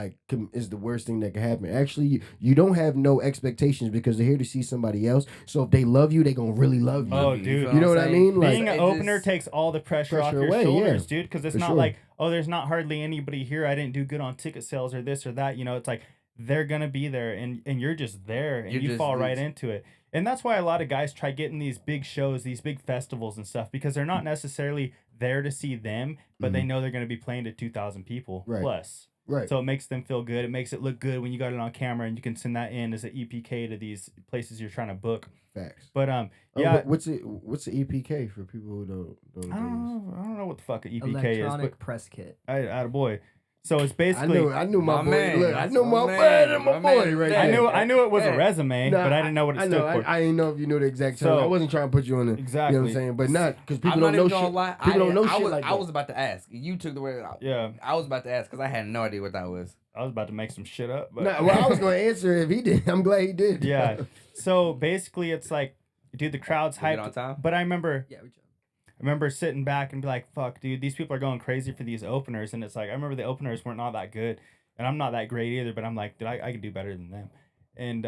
is the worst thing that can happen. Actually, you don't have no expectations because they're here to see somebody else. So if they love you, they gonna really love you. Oh, dude. You know what I mean? Like, Being an opener takes all the pressure off your away, shoulders, yeah. dude. Because it's For not sure. like, oh, there's not hardly anybody here. I didn't do good on ticket sales or this or that. You know, it's like they're gonna be there, and you're just there, and you fall right into it. And that's why a lot of guys try getting these big shows, these big festivals and stuff, because they're not necessarily there to see them, but they know they're going to be playing to 2,000 people plus. Right. So it makes them feel good. It makes it look good when you got it on camera, and you can send that in as an EPK to these places you're trying to book. Facts. But yeah. What's the EPK for people who don't I don't know what the fuck an EPK is, Electronic but press kit. attaboy. So it's basically. I knew my boy. man. Look, I That's knew my my man. man and my My boy man. right Hey, there. I knew it was a Hey. resume, Nah, but I didn't know what it stood for. I didn't know if you knew the exact term. So- I wasn't trying to put you on the Exactly. You know what I'm saying? But not because people I'm don't not know even gonna shit. lie. People don't know I shit was, like I that. was about to ask. You took the word out. Yeah, I was about to ask because I had no idea what that was. I was about to make some shit up. But Nah, well, I was going to answer if he did. I'm glad he did. yeah. So basically, it's like, dude, the crowd's We get hyped. on time? But I remember Yeah, we jumped. sitting back and be like, fuck, dude, these people are going crazy for these openers. And it's like, I remember the openers weren't not that good. And I'm not that great either, but I'm like, dude, I can do better than them. And,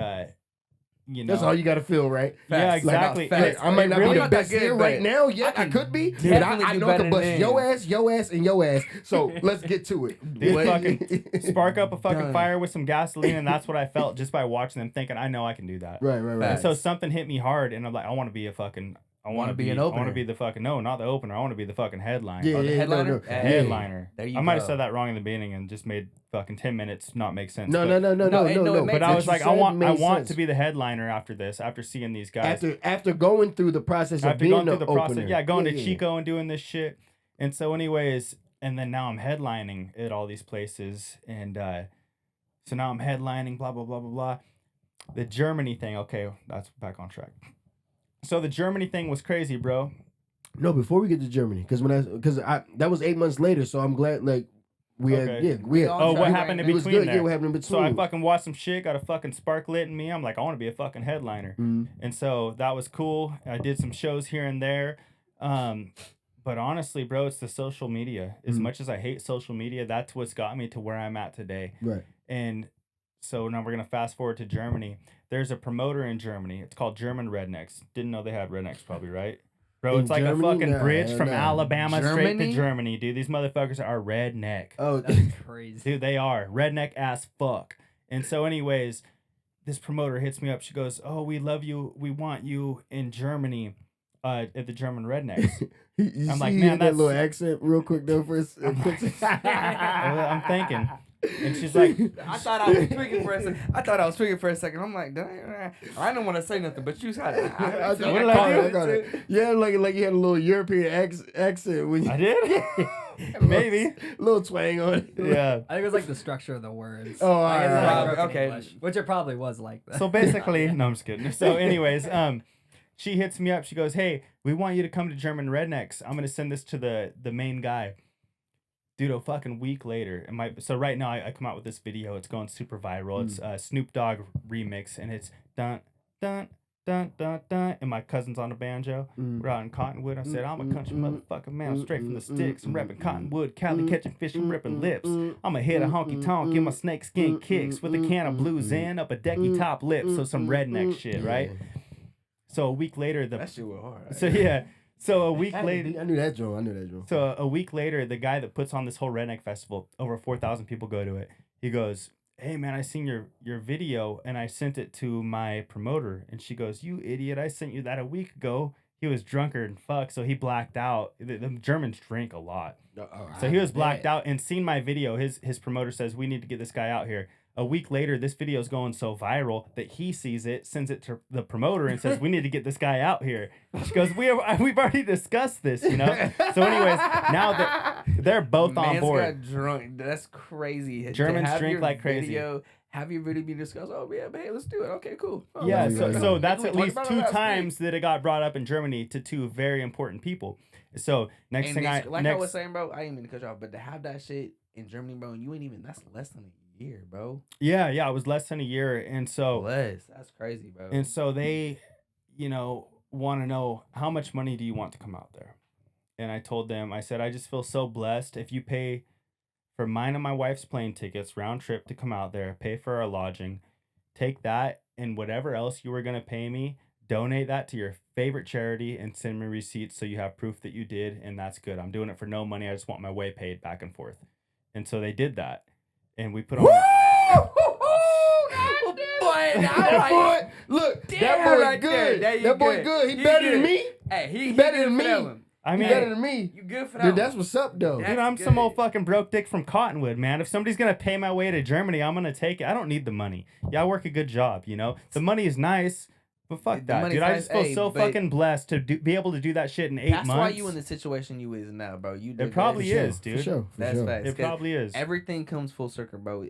you know. That's all you got to feel, right? Yeah, Facts. exactly. Facts. I might not really be not the that best good, here but right now. Yeah, I I could be. But definitely I do know I better can bust than your ass, and your ass. So let's get to it. Dude, fucking spark up a fucking Done. fire with some gasoline, and that's what I felt just by watching them, thinking, I know I can do that. Right. And Facts. so something hit me hard, and I'm like, I want to be a fucking. I want to be an I want to opener. be the fucking not the opener. I want to be the fucking headliner. Yeah, Oh, the yeah, headliner? no, no. Hey. Headliner. There you I might have go. said that wrong in the beginning and just made fucking 10 minutes not make sense. No, but, no. it makes But I sense. was like, I want to be the headliner after this, after seeing these guys. After going through the process of After being going the through the process, opener. going to Chico and doing this shit. And so, anyways, and then now I'm headlining at all these places, and so now I'm headlining, blah blah blah blah blah. The Germany thing, okay, that's back on track. So the Germany thing was crazy, bro. No, before we get to Germany, because that was 8 months later, so I'm glad we had. Oh, what happened in It was between good. there? Yeah, what happened in between? So I fucking watched some shit, got a fucking spark lit in me. I'm like, I want to be a fucking headliner. Mhm. And so that was cool. I did some shows here and there. But honestly, bro, it's the social media. As much as I hate social media, that's what's got me to where I'm at today. Right. And so now we're going to fast forward to Germany. There's a promoter in Germany. It's called German Rednecks. Didn't know they had rednecks probably, right? Bro, In it's like Germany? a fucking Nah, bridge hell from no. Alabama straight to Germany? Germany, dude. These motherfuckers are redneck. Oh, That's crazy. Dude, they are redneck as fuck. And so, anyways, this promoter hits me up. She goes, "Oh, we love you. We want you in Germany, at the German Rednecks." You I'm see like, he man, had that that's- little accent real quick though for I'm thinking. And she's like, I thought I was tweaking for a second. I'm like, dang, I didn't want to say nothing, but you said it. I got it. Yeah, like you had a little European accent when you. I did? Maybe. Little twang on it. Yeah. I think it was like the structure of the words. Oh, Like, it's alright, like alright. broken Okay. English, which it probably was like that. So basically, no, I'm just kidding. So anyways, she hits me up. She goes, "Hey, we want you to come to German Rednecks. I'm going to send this to the main guy." Dude, a fucking week later, so right now I come out with this video. It's going super viral. It's Snoop Dogg remix, and it's dun dun dun dun dun. And my cousin's on the banjo. We're out in Cottonwood. I said, "I'm a country motherfucker, man. I'm straight from the sticks. I'm repping Cottonwood, Cali, catching fish and ripping lips. I'ma hit a honky tonk, give my snake skin kicks with a can of blues in up a decky top lip." So some redneck shit, right? So a week later, That shit was hard. so yeah. So a week later, I knew that joint. So a week later, the guy that puts on this whole redneck festival, over 4,000 people go to it. He goes, "Hey man, I seen your video and I sent it to my promoter." And she goes, "You idiot! I sent you that a week ago." He was drunker and fuck, so he blacked out. The Germans drink a lot, so he was blacked out and seen my video. His promoter says, "We need to get this guy out here." A week later, this video is going so viral that he sees it, sends it to the promoter, and says, "We need to get this guy out here." She goes, "We've already discussed this, you know." So, anyways, now that they're both on board. Got drunk. That's crazy. Germans drink like crazy. Have your video be discussed? Oh yeah, hey, let's do it. Okay, cool. Oh, Yeah, right. so that's We at talked least about it 2 last times that it got brought up in Germany to 2 very important people. So next And thing I next, was saying, bro, I ain't mean to cut you off, but to have that shit in Germany, bro, and you ain't even. That's less than a year, bro. yeah, it was less than a year, and so Less. That's crazy, bro. and so they, want to know, how much money do you want to come out there? And I told them, I said, I just feel so blessed. If you pay for mine and my wife's plane tickets round trip to come out there, pay for our lodging, take that and whatever else you were gonna pay me, donate that to your favorite charity and send me receipts so you have proof that you did, and that's good. I'm doing it for no money. I just want my way paid back and forth. And so they did that, and we put on. Look, Damn, that boy right there. good. There you That boy good. good. He You better than good. me. Hey, he better good than for that me. one. I He mean, better than me. You good for that Dude, one. that's what's up though. That's dude, I'm some good. old fucking broke dick from Cottonwood, man. If somebody's gonna pay my way to Germany, I'm gonna take it. I don't need the money. Yeah, I work a good job, The money is nice, but fuck The that, money's dude. I nice, just feel hey, so but- fucking blessed to be able to do that shit in 8 That's months. why you in the situation you is now, bro. You did It probably that. is, dude. For sure. That's facts. It probably is. Everything comes full circle, bro.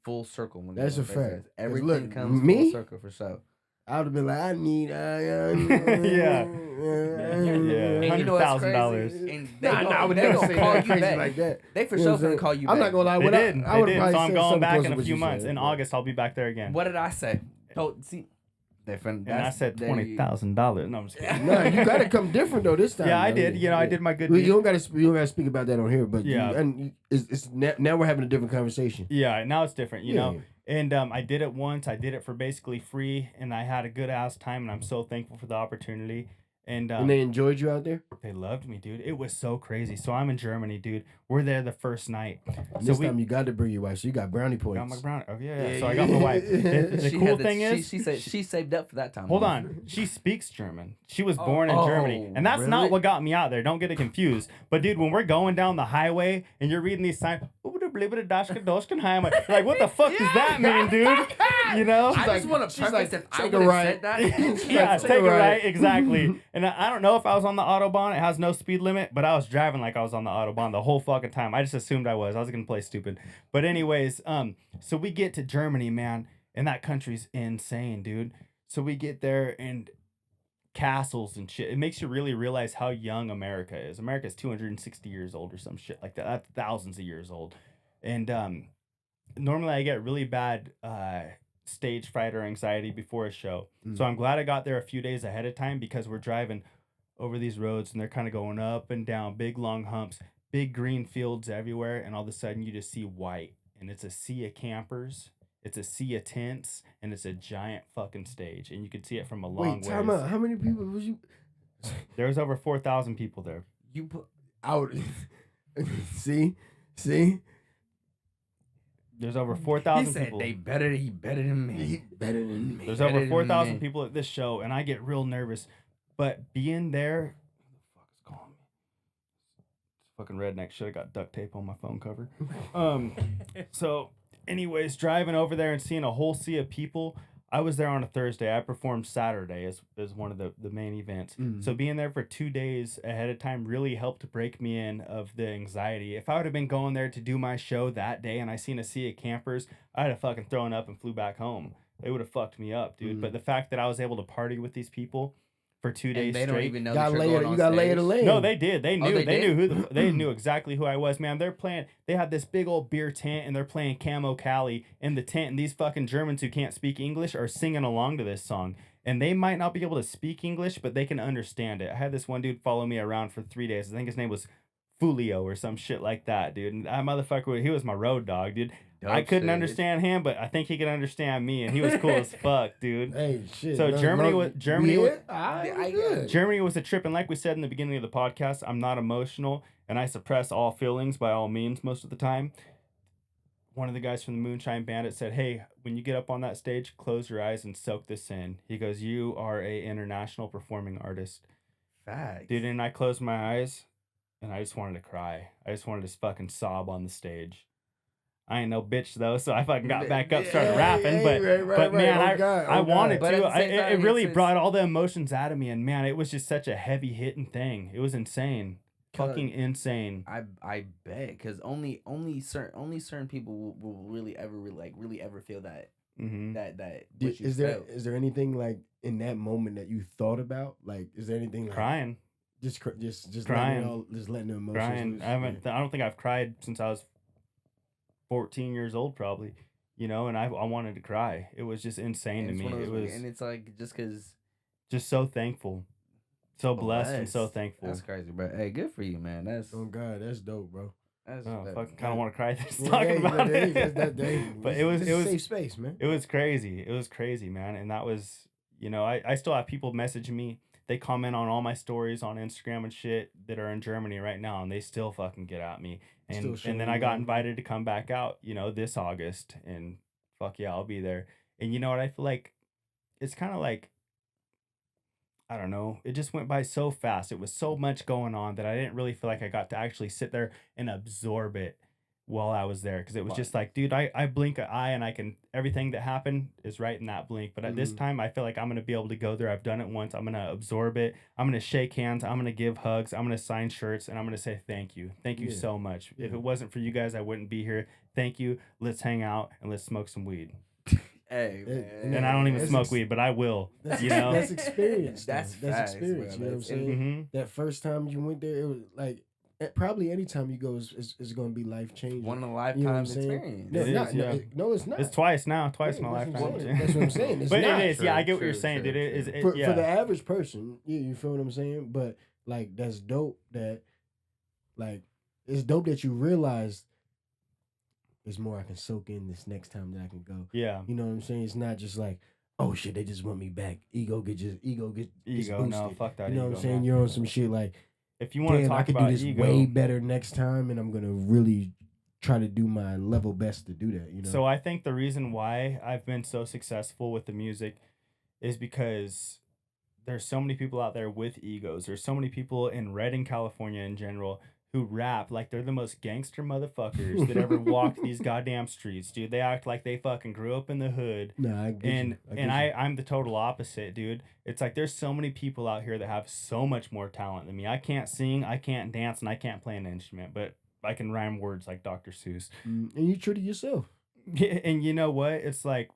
Full circle. When That's you a go fact. business. 'Cause Everything look, comes me? full circle for sure. I would have been like, I need. Yeah. And you know what's $100,000. crazy? And I would they never gonna say call that you crazy back. like that. They for You know sure what I'm gonna saying? call you I'm back. not gonna lie. They What did. I would They have did. probably So I'm said going something back close in to a what few you months. said, In but- August, I'll be back there again. What did I say? See, And I said $20,000. No, I'm just kidding. No, you gotta come different though this time. Yeah, I though. did. I did my good You deed. don't gotta speak about that on here, but Yeah. now we're having a different conversation. Yeah, now it's different, you know. Yeah. And I did it once. I did it for basically free, and I had a good ass time, and I'm so thankful for the opportunity. And And they enjoyed you out there. they loved me, dude. It was so crazy. So I'm in Germany, dude. We're there the first night. And So this time you got to bring your wife, so you got brownie got my points. brown. Oh yeah. Yeah, So I yeah. got my wife. The She cool had thing is, she said she saved up for that time. hold on, she speaks German. She was born in Oh, Germany, and that's really? not what got me out there. Don't get it confused. But dude, when we're going down the highway and you're reading these signs, like, what the fuck does that mean, dude? You know? I just want to she's preface like, if I take a would have right. said that. Yeah, Take take a it right. right, exactly. And I don't know if I was on the Autobahn. It has no speed limit, but I was driving like I was on the Autobahn the whole fucking time. I just assumed I was. I was gonna play stupid. But anyways, so we get to Germany, man, and that country's insane, dude. So we get there and castles and shit. It makes you really realize how young America is. America's 260 years old or some shit like that. That's thousands of years old. And normally I get really bad stage fright or anxiety before a show. So I'm glad I got there a few days ahead of time, because we're driving over these roads and they're kind of going up and down, big long humps, big green fields everywhere, and all of a sudden you just see white, and it's a sea of campers, it's a sea of tents, and it's a giant fucking stage, and you can see it from a long Wait, way. time out. How many people was you There was over 4,000 people there. You put out? See, There's over He 4,000 said people. he better than me. He better than me. There's better over than 4,000 me. people at this show, and I get real nervous. But being there, who the fuck is calling me? This fucking redneck should have got duct tape on my phone cover. So, anyways, driving over there and seeing a whole sea of people. I was there on a Thursday. I performed Saturday as one of the main events. So being there for 2 days ahead of time really helped break me in of the anxiety. If I would have been going there to do my show that day and I seen a sea of campers, I'd have fucking thrown up and flew back home. They would have fucked me up, dude. But the fact that I was able to party with these people for 2 days And they straight. don't even know Got that you're laid, going you on got laid stage. to lane. No, they did. They knew. they They knew did? they knew exactly who I was, man. They're playing. They had this big old beer tent, and they're playing Camo, Cali in the tent. And these fucking Germans who can't speak English are singing along to this song. And they might not be able to speak English, but they can understand it. I had this one dude follow me around for 3 days. I think his name was Fulio or some shit like that, dude. And that motherfucker, he was my road dog, dude. I Dope couldn't shit. understand him, but I think he could understand me, and he was cool as fuck, dude. Hey, shit. So Germany was good. Germany was a trip, and like we said in the beginning of the podcast, I'm not emotional, and I suppress all feelings by all means most of the time. One of the guys from the Moonshine Bandit said, "Hey, when you get up on that stage, close your eyes and soak this in." He goes, "You are a international performing artist." Facts. Dude, and I closed my eyes, and I just wanted to cry. I just wanted to fucking sob on the stage. I ain't no bitch though, so I fucking got back up, started rapping. But man, I wanted But at to. the same time, It really it's- brought all the emotions out of me, and man, it was just such a heavy hitting thing. It was insane, fucking insane. I bet because only certain people will really ever feel that Mm-hmm. that what you Is felt. there anything like in that moment that you thought about? Like, is there anything like Crying, just Crying. letting the emotions crying. loose? I don't think I've cried since I was 14 years old, probably. You know, and I wanted to cry. It was just insane to And it's me. one of It those- was and it's like just because just so thankful, so blessed, and so thankful. That's crazy, bro. Hey, good for you, man. That's Oh God, that's dope, bro. that's Oh, that- fucking kind of want to cry just Well, talking yeah, about that it. is- that day. But it was This is safe space, man. It was crazy. It was crazy, man. And that was, you know, I still have people messaging me. They comment on all my stories on Instagram and shit that are in Germany right now, and they still fucking get at me. Still And then I showing got love. invited to come back out, you know, this August, and fuck yeah, I'll be there. And you know what? I feel like it's kind of like, I don't know. It just went by so fast. It was so much going on that I didn't really feel like I got to actually sit there and absorb it while I was there. Because it was just like, dude, I blink an eye and I can, everything that happened is right in that blink. But at this time, I feel like I'm going to be able to go there. I've done it once. I'm going to absorb it. I'm going to shake hands. I'm going to give hugs. I'm going to sign shirts. And I'm going to say thank you. Thank you Yeah. so much. If Yeah. it wasn't for you guys, I wouldn't be here. Thank you. Let's hang out and let's smoke some weed. Hey, man. And I don't even That's smoke ex- weed, but I will. That's, You know? that's experience. That's That's facts, experience. bro. You know what I'm That's- saying? Mm-hmm. That first time you went there, it was like probably any time you go is going to be life changing. One in a You know what I'm lifetime saying? experience. No, It not, is, no, yeah. no, it's not. It's twice now. Twice in my Yeah, lifetime. that's what I'm saying. It's But not. it is. Yeah, I get what you're True, saying, true, dude. It is. true. It, yeah. For the average person, you feel what I'm saying? But like that's dope that like it's dope that you realize there's more I can soak in this next time that I can go. Yeah. You know what I'm saying? It's not just like, oh shit, they just want me back. Ego gets Ego, boosted. no, fuck that You know ego, what I'm saying? man. You're on some shit like, If you want to damn, I talk could about do this ego, way better next time, and I'm gonna really try to do my level best to do that. You know? so I think the reason why I've been so successful with the music is because there's so many people out there with egos. There's so many people in Redding, California in general who rap like they're the most gangster motherfuckers that ever walked these goddamn streets, dude. They act like they fucking grew up in the hood. nah, I get And you. I get and you. I'm the total opposite, dude. It's like there's so many people out here that have so much more talent than me. I can't sing, I can't dance, and I can't play an instrument, but I can rhyme words like Dr. Seuss. And you true to yourself. And you know what? It's like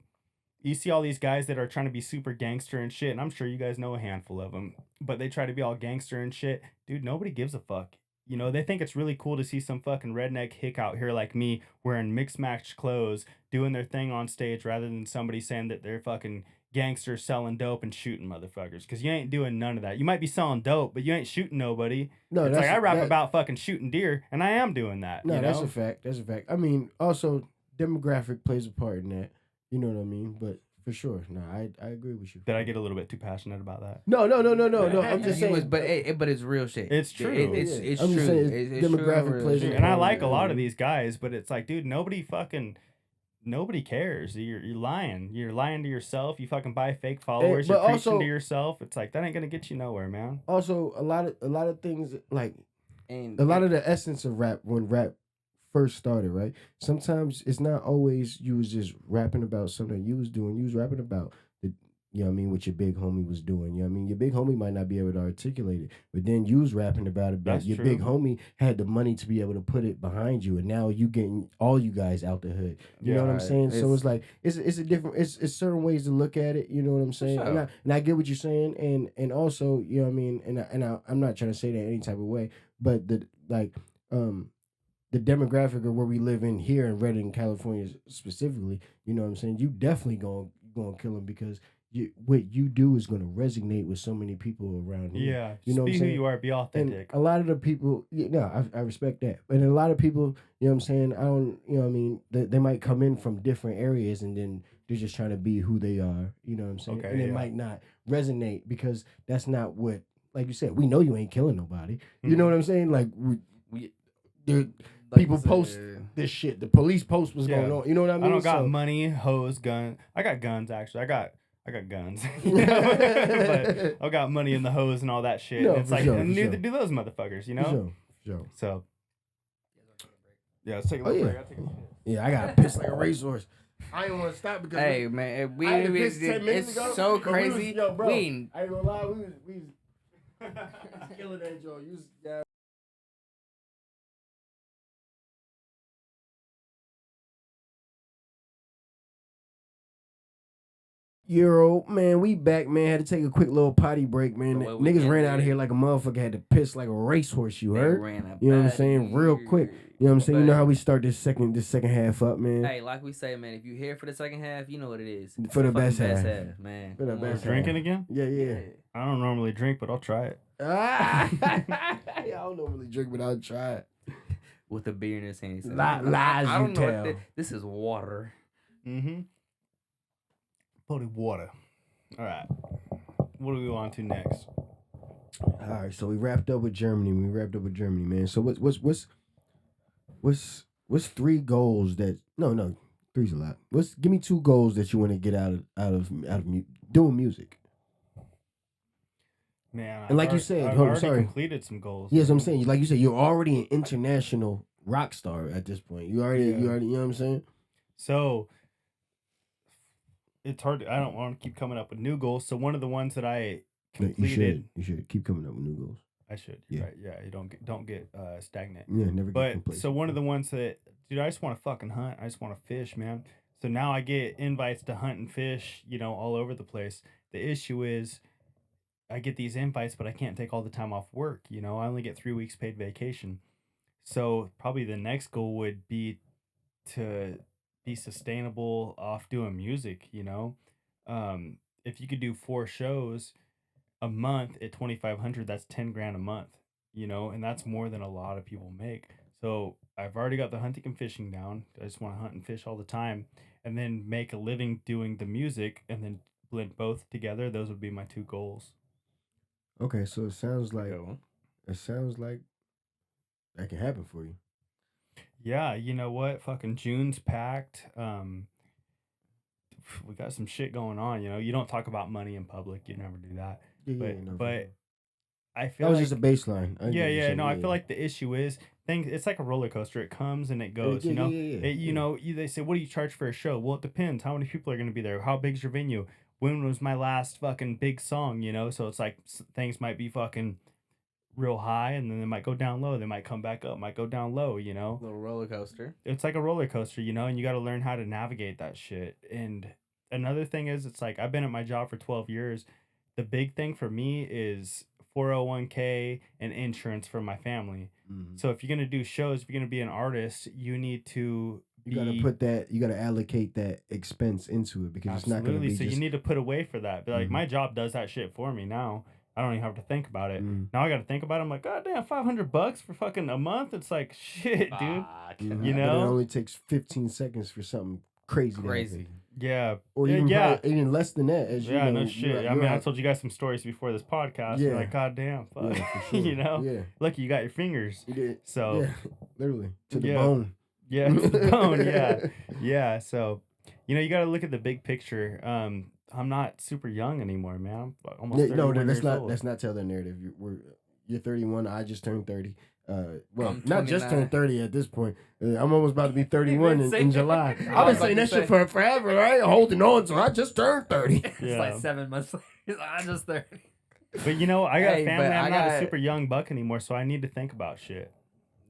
you see all these guys that are trying to be super gangster and shit, and I'm sure you guys know a handful of them, but they try to be all gangster and shit. Dude, nobody gives a fuck. You know, they think it's really cool to see some fucking redneck hick out here like me wearing mixed matched clothes, doing their thing on stage rather than somebody saying that they're fucking gangsters selling dope and shooting motherfuckers. Because you ain't doing none of that. You might be selling dope, but you ain't shooting nobody. No, It's that's like I rap that- about fucking shooting deer, and I am doing that. No, you that's know? a fact. That's a fact. I mean, also demographic plays a part in that. You know what I mean? But for sure, no, I agree with you. Did I get a little bit too passionate about that? No. I'm just saying. but it's real shit. It's true. It's I'm true. just saying It's demographic true, real plays a shit. And I part. like a lot Yeah. of these guys, but it's like, dude, nobody fucking, nobody cares. You're lying. You're lying to yourself. You fucking buy fake followers. but You're preaching also- to yourself. It's like that ain't gonna get you nowhere, man. Also, a lot of things like And a lot of the essence of rap when rap first started, right? Sometimes it's not always you was just rapping about something you was doing. You was rapping about the, you know what I mean, what your big homie was doing. You know what I mean? Your big homie might not be able to articulate it, but then you was rapping about it. But That's your true. big homie had the money to be able to put it behind you, and now you getting all you guys out the hood. You know what I'm right. saying? So it's like it's a different. It's certain ways to look at it. You know what I'm saying? sure. And I get what you're saying, and also you know what I mean. I'm not trying to say that any type of way, but the demographic of where we live in here in Redding, California specifically, you know what I'm saying? You definitely going to kill him because what you do is going to resonate with so many people around here. Yeah. You know what I'm Be who saying? you are. Be And authentic. a lot of the people, I respect that. But a lot of people, you know what I'm saying? I don't, you know what I mean? They might come in from different areas and then they're just trying to be who they are. You know what I'm saying? Okay, and it yeah. might not resonate because that's not what, like you said, we know you ain't killing nobody. You know what I'm saying? Like, there. like People you said, post this shit. The police post what's going Yeah. on. You know what I mean? I don't got So- money, hoes, gun. I got guns actually. I got guns. You know? But I got money in the hose and all that shit. No, And it's for like, sure, and for neither sure. do those motherfuckers, you know? For sure. So yeah, let's take a Oh, little yeah. break. I'll take a shit. Yeah, I got pissed like a racehorse. I didn't want to stop because Hey man, I had to piss 10 minutes it's ago, so but we was- crazy. yo, bro, We ain't- I ain't gonna lie, we was killing that joint. You was, yeah. Euro, man, we back, man. Had to take a quick little potty break, man. But what we Niggas can ran out of do- here like a motherfucker had to piss like a racehorse. You they heard? ran up You know what I'm outta saying? Real quick. here. You know what I'm saying? You know But- how we start this second half up, man. Hey, like we say, man, if you here for the second half, you know what it is. For the Fucking best half. man. For the Come best on. half. Drinking again? Yeah. I don't normally drink, but I'll try it. Ah, I don't normally drink, but I'll try it. With a beer in his hand. He said, Lies I you don't know tell. what this is water. Mm-hmm. Body water. All right. What do we go on to next? All right, so we wrapped up with Germany. Man. So what's 3 goals that no, 3's a lot. Give me 2 goals that you want to get out of doing music. Man, And like you said, I've hold on, already sorry. completed some goals. Yes, I'm saying, like you said, you're already an international rock star at this point. You already, you know what I'm saying? So it's hard. I don't want to keep coming up with new goals. So one of the ones that I completed, You should keep coming up with new goals. I should. Yeah. Right, yeah. You don't get stagnant. Yeah, never get But complacent. so one of the ones that, dude, I just want to fucking hunt. I just want to fish, man. So now I get invites to hunt and fish, all over the place. The issue is I get these invites, but I can't take all the time off work. I only get 3 weeks paid vacation. So probably the next goal would be to be sustainable off doing music, if you could do 4 shows a month at 2,500, that's 10 grand a month, and that's more than a lot of people make. So I've already got the hunting and fishing down. I just want to hunt and fish all the time and then make a living doing the music and then blend both together. Those would be my 2 goals. Okay, so it sounds like that can happen for you. Yeah, you know what? Fucking June's packed. We got some shit going on, You don't talk about money in public. You never do that. But I feel that was like just a baseline. I get what you're saying, I feel like the issue is it's like a roller coaster. It comes and it goes, they say, what do you charge for a show? Well, it depends. How many people are going to be there? How big's your venue? When was my last fucking big song, So it's like things might be fucking real high and then they might go down low. They might come back up, might go down low, Little roller coaster. It's like a roller coaster, and you got to learn how to navigate that shit. And another thing is, it's like I've been at my job for 12 years. The big thing for me is 401k and insurance for my family. Mm-hmm. So if you're going to do shows, if you're going to be an artist, you need to you gotta allocate that expense into it because it's not gonna be so just, you need to put away for that. But like Mhm. my job does that shit for me now. I don't even have to think about it. Mhm. Now I got to think about it. I'm like, God damn, $500 for fucking a month. It's like shit, dude. Fuck. Mhm. You But know? it only takes 15 seconds for something crazy. Crazy. Yeah. Or Yeah, even, yeah. probably even less than that. As Yeah, you know, no shit. I mean, I told you guys some stories before this podcast. Yeah. You're like, God damn, fuck. Yeah, for sure. You know? Yeah. Lucky you got your fingers. You did. So Yeah. Literally. To the Yeah. bone. Yeah, it's the bone. Yeah, yeah. So, you got to look at the big picture. I'm not super young anymore, man. I'm almost No, 31 that's years not old. let's not tell that narrative. You're 31. I just turned 30. Well, I'm not just 29. turned 30 at this point. I'm almost about to be 31 in saying- July. I I've was been saying about that to shit say. for forever, right? Holding on, so I just turned 30. It's Yeah. like 7 months later. He's like, I'm just 30. But I got Hey, a family. but I'm I not a got- super young buck anymore, so I need to think about shit.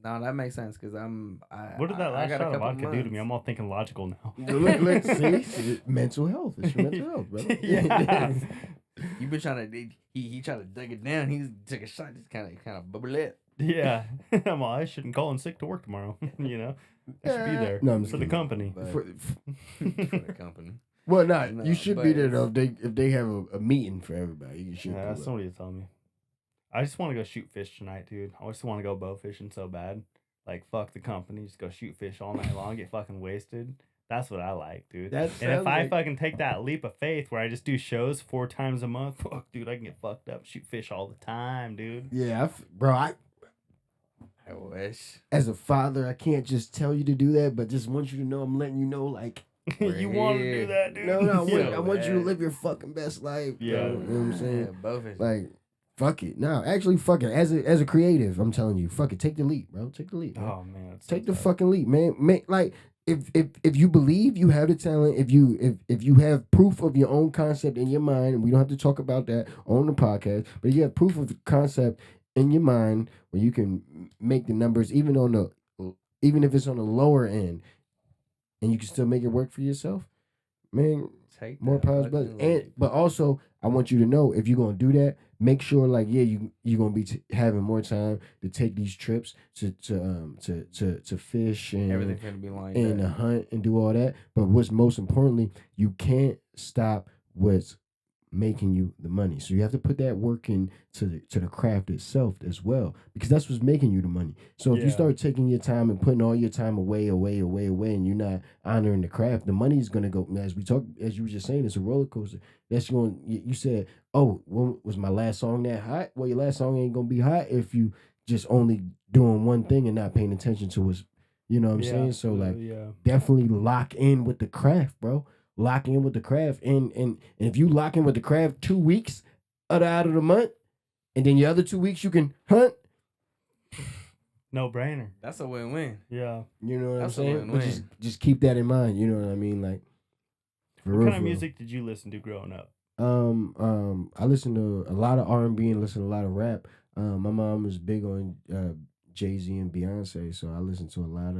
No, that makes sense because What did that I last got a shot of couple vodka do to me? months. I'm all thinking logical now. Look, see, mental health. It's your mental health, brother. Yeah. You been trying to he tried to dig it down. He took a shot, just kind of bubble it. Yeah. I shouldn't call in sick to work tomorrow. I should be there No, I'm just for the kidding. company. But For- for the company. Well, not No, you should but be there though. it's- If they have a meeting for everybody, you should. Yeah, pull that's up. somebody to tell me. I just want to go shoot fish tonight, dude. I just want to go bow fishing so bad. Like, fuck the company. Just go shoot fish all night long, get fucking wasted. That's what I like, dude. That And if sounds I like- fucking take that leap of faith where I just do shows 4 times a month, fuck, dude, I can get fucked up, shoot fish all the time, dude. Yeah, bro. I wish. As a father, I can't just tell you to do that, but just want you to know I'm letting you know, like, You want to here. do that, dude? no, Yeah. I want you to live your fucking best life. Yeah. Bro. You know what I'm saying? Yeah, both is Like, fuck it. No, actually, fuck it. As a creative, I'm telling you, fuck it. Take the leap, bro. Take the leap, man. Oh, man. That's Take so the tough. fucking leap, man. Like, if you believe you have the talent, if you have proof of your own concept in your mind, and we don't have to talk about that on the podcast, but you have proof of the concept in your mind where you can make the numbers even if it's on the lower end, and you can still make it work for yourself, man. take More that powers, fucking but leap. but also I want you to know if you're gonna do that, make sure like you're gonna be having more time to take these trips to fish and Everything's gonna be lined and up. hunt and do all that. But what's most importantly, you can't stop what's making you the money. So you have to put that work in to the craft itself as well, because that's what's making you the money. So if you Yeah. start taking your time and putting all your time away, and you're not honoring the craft, the money's gonna go. As you were just saying, it's a roller coaster. That's going. You said, "Oh, was my last song that hot?" Well, your last song ain't gonna be hot if you just only doing one thing and not paying attention to what's. You know what I'm saying? So like, yeah. definitely lock in with the craft, bro. Lock in with the craft, and if you lock in with the craft 2 weeks out of the month, and then your other 2 weeks you can hunt. No brainer. That's a win-win. Yeah. You know what That's a I'm saying? But win-win. just keep that in mind. You know what I mean? Like, for What real, kind of for real. music did you listen to growing up? I listen to a lot of R&B and listen to a lot of rap. My mom was big on Jay-Z and Beyonce, so I listen to a lot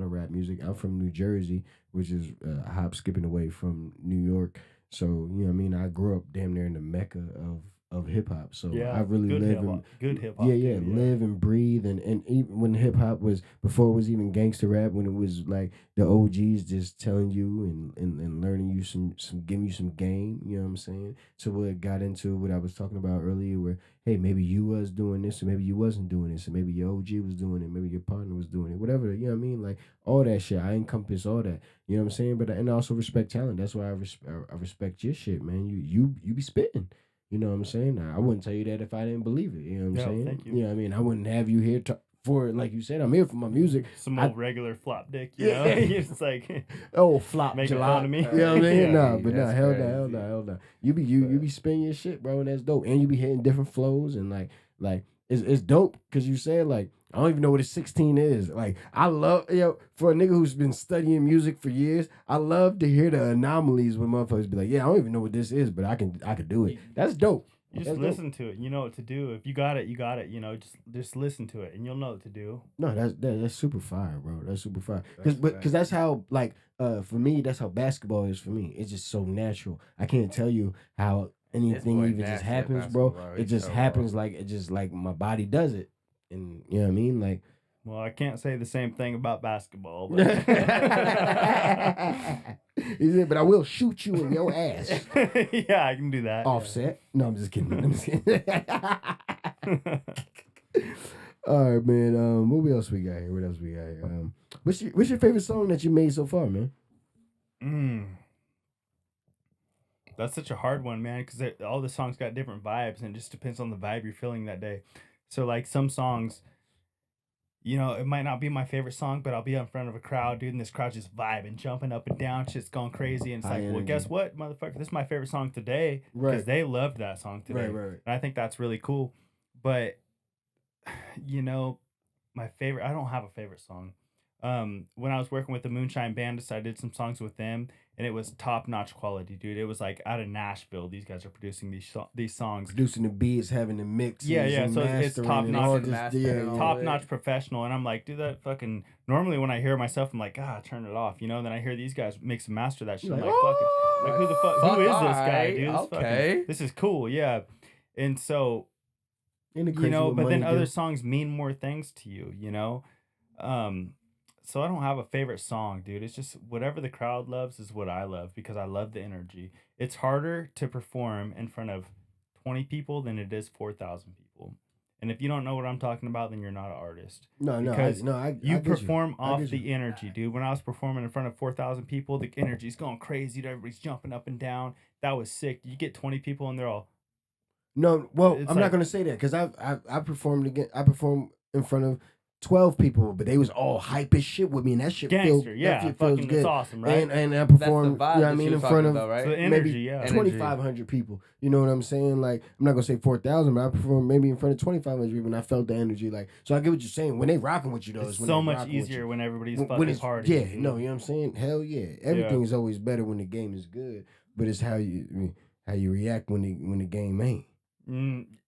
of rap music. I'm from New Jersey, which is a hop skipping away from New York. So, you know what I mean? I grew up damn near in the mecca of hip hop. So Yeah. I really good live hip-hop. in Good hip hop. yeah, live and breathe, and even when hip hop was before it was even gangster rap, when it was like the OGs just telling you and learning you some giving you some game, you know what I'm saying? So what got into what I was talking about earlier, where hey, maybe you was doing this, or maybe you wasn't doing this, or maybe your OG was doing it, maybe your partner was doing it, whatever, you know what I mean? Like all that shit, I encompass all that, you know what I'm saying? But and I also respect talent. That's why I respect your shit, man. You be spitting. You know what I'm saying? I wouldn't tell you that if I didn't believe it. You know what I'm saying? Thank you. You know what I mean? I wouldn't have you here for, like you said, I'm here for my music. Some I- old regular flop dick, you Yeah. know? It's like, Oh, flop, Making July. fun of me. You know what I mean? Yeah, No, but no, that's hell crazy. no. You be spinning your shit, bro, and that's dope. And you be hitting different flows, and like it's dope because you said like I don't even know what a 16 is. Like I love for a nigga who's been studying music for years, I love to hear the anomalies when motherfuckers be like, yeah, I don't even know what this is, but I could do it. That's dope. you just That's dope. listen to it. You know what to do. If you got it, you got it. You know, just listen to it, and you'll know what to do. No, that's super fire, bro. That's super fire. That's Because that's how for me, that's how basketball is for me. It's just so natural. I can't tell you how anything boy even just nasty at happens, bro. basketball. It He's just so happens raw. like my body does it, and you know what I mean, like. Well, I can't say the same thing about basketball. He But said, but I will shoot you in your ass. yeah, I can do that. yeah. Offset. No, I'm just kidding. All right, man. What else we got here? What's your favorite song that you made so far, man? That's such a hard one, man, because all the songs got different vibes, and it just depends on the vibe you're feeling that day. So, like, some songs, you know, it might not be my favorite song, but I'll be in front of a crowd, dude, and this crowd's just vibing, jumping up and down, shit's going crazy, and it's High like, well, energy. guess what, motherfucker, this is my favorite song today, because Right. they loved that song today, Right. and I think that's really cool. But you know, my favorite, I don't have a favorite song. When I was working with the Moonshine Bandits, I did some songs with them, and it was top notch quality, dude. It was like out of Nashville. These guys are producing these songs. Producing the beats, having the mixes, Yeah, and so it's mastering top and notch all and this, mastering all Top it. notch professional, and I'm like, dude, that fucking. Normally, when I hear myself, I'm like, turn it off, you know. Then I hear these guys mix and master that shit. I'm like, fucking, like who the fuck? Who is this guy, alright, dude? This okay. this is cool, yeah. And so, And the you crazy know, what but then money other do. songs mean more things to you, you know. So I don't have a favorite song, dude. It's just whatever the crowd loves is what I love because I love the energy. It's harder to perform in front of 20 people than it is 4,000 people. And if you don't know what I'm talking about, then you're not an artist. No, Because I You get perform I off get you. the energy, dude. When I was performing in front of 4,000 people, the energy's going crazy. Everybody's jumping up and down. That was sick. You get 20 people and they're all, No, well, It's I'm like- not gonna say that because I performed again. I performed in front of 12 people, but they was all hype as shit with me, and that shit gangster. Yeah, that shit feels fucking, good. it's awesome, right? And I That's the performed, vibe you know what I that mean, you in were front talking of about, right? So the maybe energy, yeah. Energy. 2,500 people. You know what I'm saying? Like, I'm not gonna say 4,000, but I performed maybe in front of 2,500 people, and I felt the energy. Like, so I get what you're saying. When they rocking with you, though, It's when so they much rocking with easier you. when everybody's When fucking it's partying. yeah, dude. no, you know what I'm saying? Hell yeah, everything is always better when the game is good, but it's how you react when the game ain't.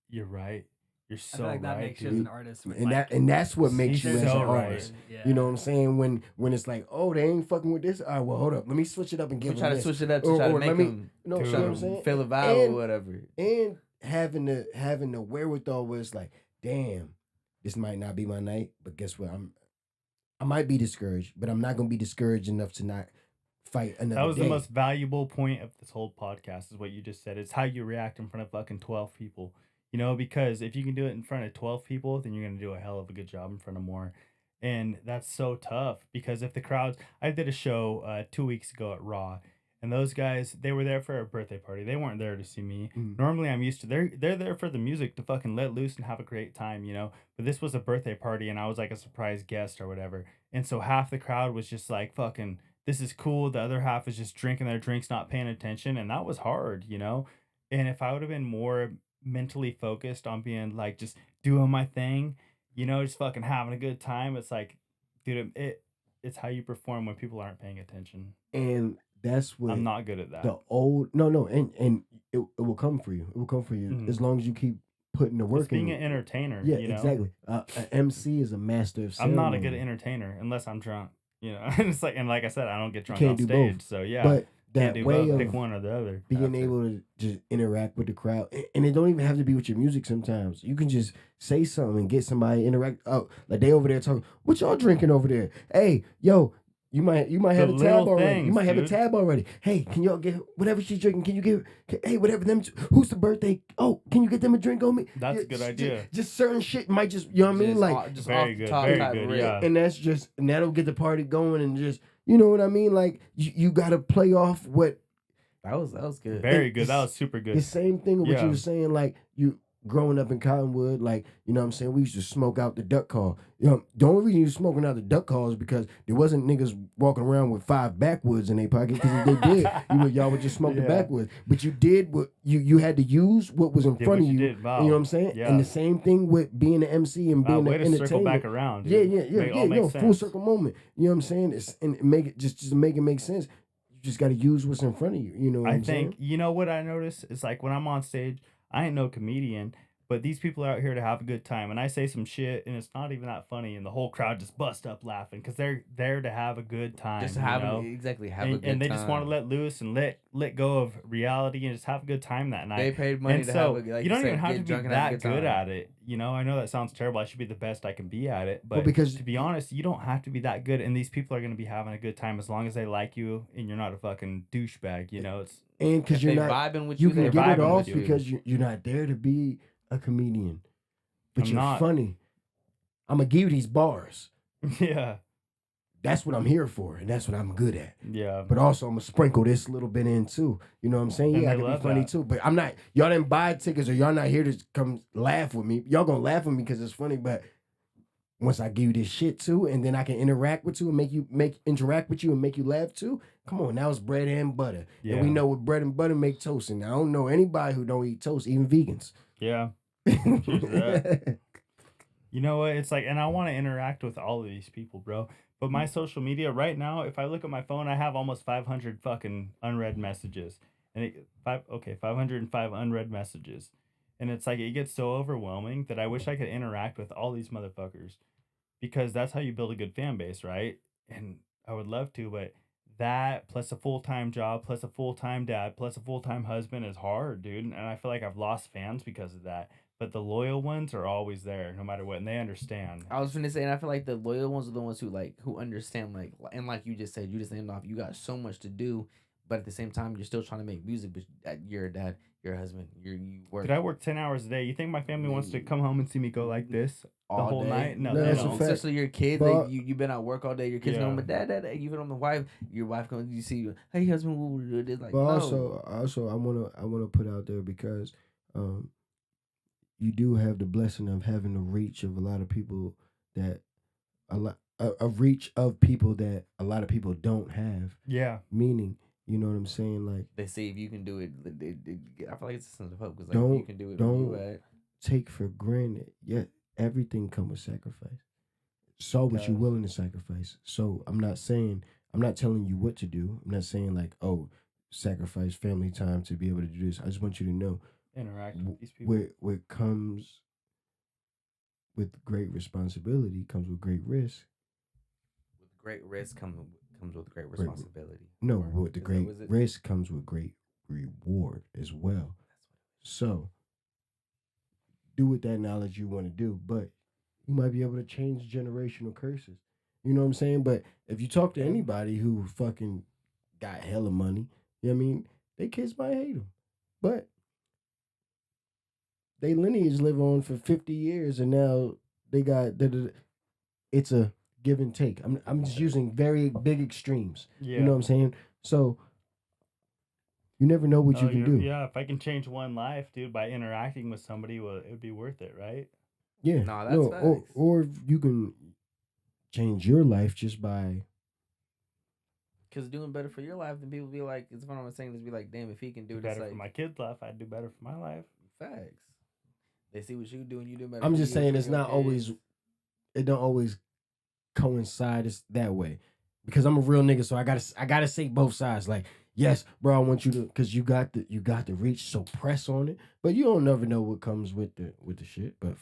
You're right. You're I so feel like that right, makes you as dude. an artist. With, And like, that's what makes He's you as so an right. artist. Yeah. You know what I'm saying? When it's like, oh, they ain't fucking with this. All right, well, hold up. Let me switch it up and I'm give them trying to this. switch it up to Or- try to or make let me- them No, you know what I'm saying? feel a vibe And- or whatever. And having the wherewithal where it's like, damn, this might not be my night, but guess what? I might be discouraged, but I'm not gonna be discouraged enough to not fight another That was day. the most valuable point of this whole podcast is what you just said. It's how you react in front of fucking 12 people. You know, because if you can do it in front of 12 people, then you're going to do a hell of a good job in front of more. And that's so tough because if the crowds, I did a show 2 weeks ago at Raw, and those guys, they were there for a birthday party. They weren't there to see me. Mhm. Normally, I'm used to they're there for the music to fucking let loose and have a great time, you know. But this was a birthday party, and I was like a surprise guest or whatever. And so half the crowd was just like fucking, this is cool. The other half is just drinking their drinks, not paying attention, and that was hard, you know. And if I would have been more mentally focused on being like just doing my thing, you know, just fucking having a good time, it's like, dude, it's how you perform when people aren't paying attention. And that's what I'm not good at that. the old no, and it will come for you. It will come for you Mhm. as long as you keep putting the work It's being in. an entertainer. Yeah, you know? exactly. An MC is a master of I'm ceremony. not a good entertainer unless I'm drunk. You know, it's like, and like I said, I don't get drunk can't on do stage. both. So yeah, But can't that do way both. of Pick one or the other. being Have to. able to just interact with the crowd, and it don't even have to be with your music. Sometimes you can just say something and get somebody interact. Oh, like they over there talking. What y'all drinking over there? Hey, yo, you might have The a tab little already. You things, might have a dude. tab already. Hey, can y'all get whatever she's drinking? Can you give? Hey, whatever them. Who's the birthday? Oh, can you get them a drink on me? That's a good idea. Just certain shit might just you know what I mean, like just Very off the good, top very type good, rip. yeah. and that'll get the party going and just you know what I mean. Like you got to play off what. That was good. Very and good. That it's- was super good. The same thing with what Yeah. you were saying, like you growing up in Cottonwood, like you know what I'm saying, we used to smoke out the duck call. You know, the only reason you was smoking out the duck call is because there wasn't niggas walking around with 5 backwoods in their pocket. Because if they did, y'all would just smoke the Yeah. backwoods. But you did what you had to use what was in Did front what of you you. did. You Wow. know what I'm saying? Yeah. And the same thing with being an MC and being Way an to circle back entertainer. around. Yeah, Dude. It all makes full sense. circle moment. You know what I'm saying? And make it just make it make sense. You just got to use what's in front of you. You know what I I'm think, saying? you know what I notice is like when I'm on stage, I ain't no comedian, but these people are out here to have a good time. And I say some shit and it's not even that funny. And the whole crowd just bust up laughing because they're there to have a good time. Just you have know? a good and, time. and they just want to let loose and let go of reality and just have a good time that night. They paid money And to so have a like you don't said, even have get to be drunk and have a that good time. at it. You know, I know that sounds terrible. I should be the best I can be at it. But because- to be honest, you don't have to be that good. And these people are going to be having a good time as long as they like you and you're not a fucking douchebag. You know, it's And because If you're they not vibing with you you, can they're get it vibing off with you. because you're not there to be a comedian, but I'm you're not. funny. I'm gonna give you these bars. yeah. That's what I'm here for, and that's what I'm good at. Yeah. But also, I'm gonna sprinkle this little bit in too. You know what I'm saying? And Yeah, I they can be love funny that. too. But I'm not. Y'all didn't buy tickets, or y'all not here to come laugh with me. Y'all gonna laugh with me because it's funny. But once I give you this shit too, and then I can interact with you and interact with you and make you laugh too. Come on, now it's bread and butter, and we Yeah. know what bread and butter make toast. And I don't know anybody who don't eat toast, even vegans. Yeah. Cheers to that. You know what? It's like, and I want to interact with all of these people, bro. But my social media right now, if I look at my phone, I have almost 500 fucking unread messages, and 505 unread messages, and it's like it gets so overwhelming that I wish I could interact with all these motherfuckers, because that's how you build a good fan base, right? And I would love to, but that plus a full-time job, plus a full-time dad, plus a full-time husband is hard, dude. And I feel like I've lost fans because of that. But the loyal ones are always there, no matter what, and they understand. I was finna say, and I feel like the loyal ones are the ones who understand, like, and like you just said, you just named off. You got so much to do, but at the same time, you're still trying to make music. But you're a dad, you're a husband, you work. Dude, I work 10 hours a day. You think my family wants to come home and see me go like this the all whole day. night? No, No, they that's a don't. fact. Especially your kids, But- you've been at work all day. Your kids Yeah. know, but dad, you've been on the wife. Your wife comes, you see, hey husband, what would you do? Like, But no. also, I wanna put out there because, you do have the blessing of having the reach of a lot of people that a reach of people that a lot of people don't have. Yeah. Meaning, you know what I'm saying? Like, They say if you can do it, I feel like it's a sense of hope because like if you Don't- can do it, where you don't- at. take for granted. Yet everything comes with sacrifice. So what you Does. willing to sacrifice. So I'm not telling you what to do. I'm not saying like, oh, sacrifice family time to be able to do this. I just want you to know Interact with these people. what comes with great responsibility comes with great risk. With great risk comes with great responsibility. No, Or with the is that- great was it- risk comes with great reward as well. So do with that knowledge you want to do, but you might be able to change generational curses. You know what I'm saying? But if you talk to anybody who fucking got hella money, you know what I mean? Their kids might hate them. But they lineage live on for 50 years and now they got it's a give and take. I'm just using very big extremes. Yeah. You know what I'm saying? So you never know what you can do. Yeah, if I can change one life, dude, by interacting with somebody, well, it would be worth it, right? Yeah. No, that's facts. or you can change your life just by Because doing better for your life, then people be like, it's what I'm saying is be like, damn, if he can do Do it, it's better like for my kids' life, I'd do better for my life. facts. They see what you do and you do better. I'm for just you, saying for it's your not always kids. it don't always coincide as that way. Because I'm a real nigga, so I gotta say both sides. Like, yes, bro, I want you to because you got the reach, so press on it. But you don't never know what comes with the shit. But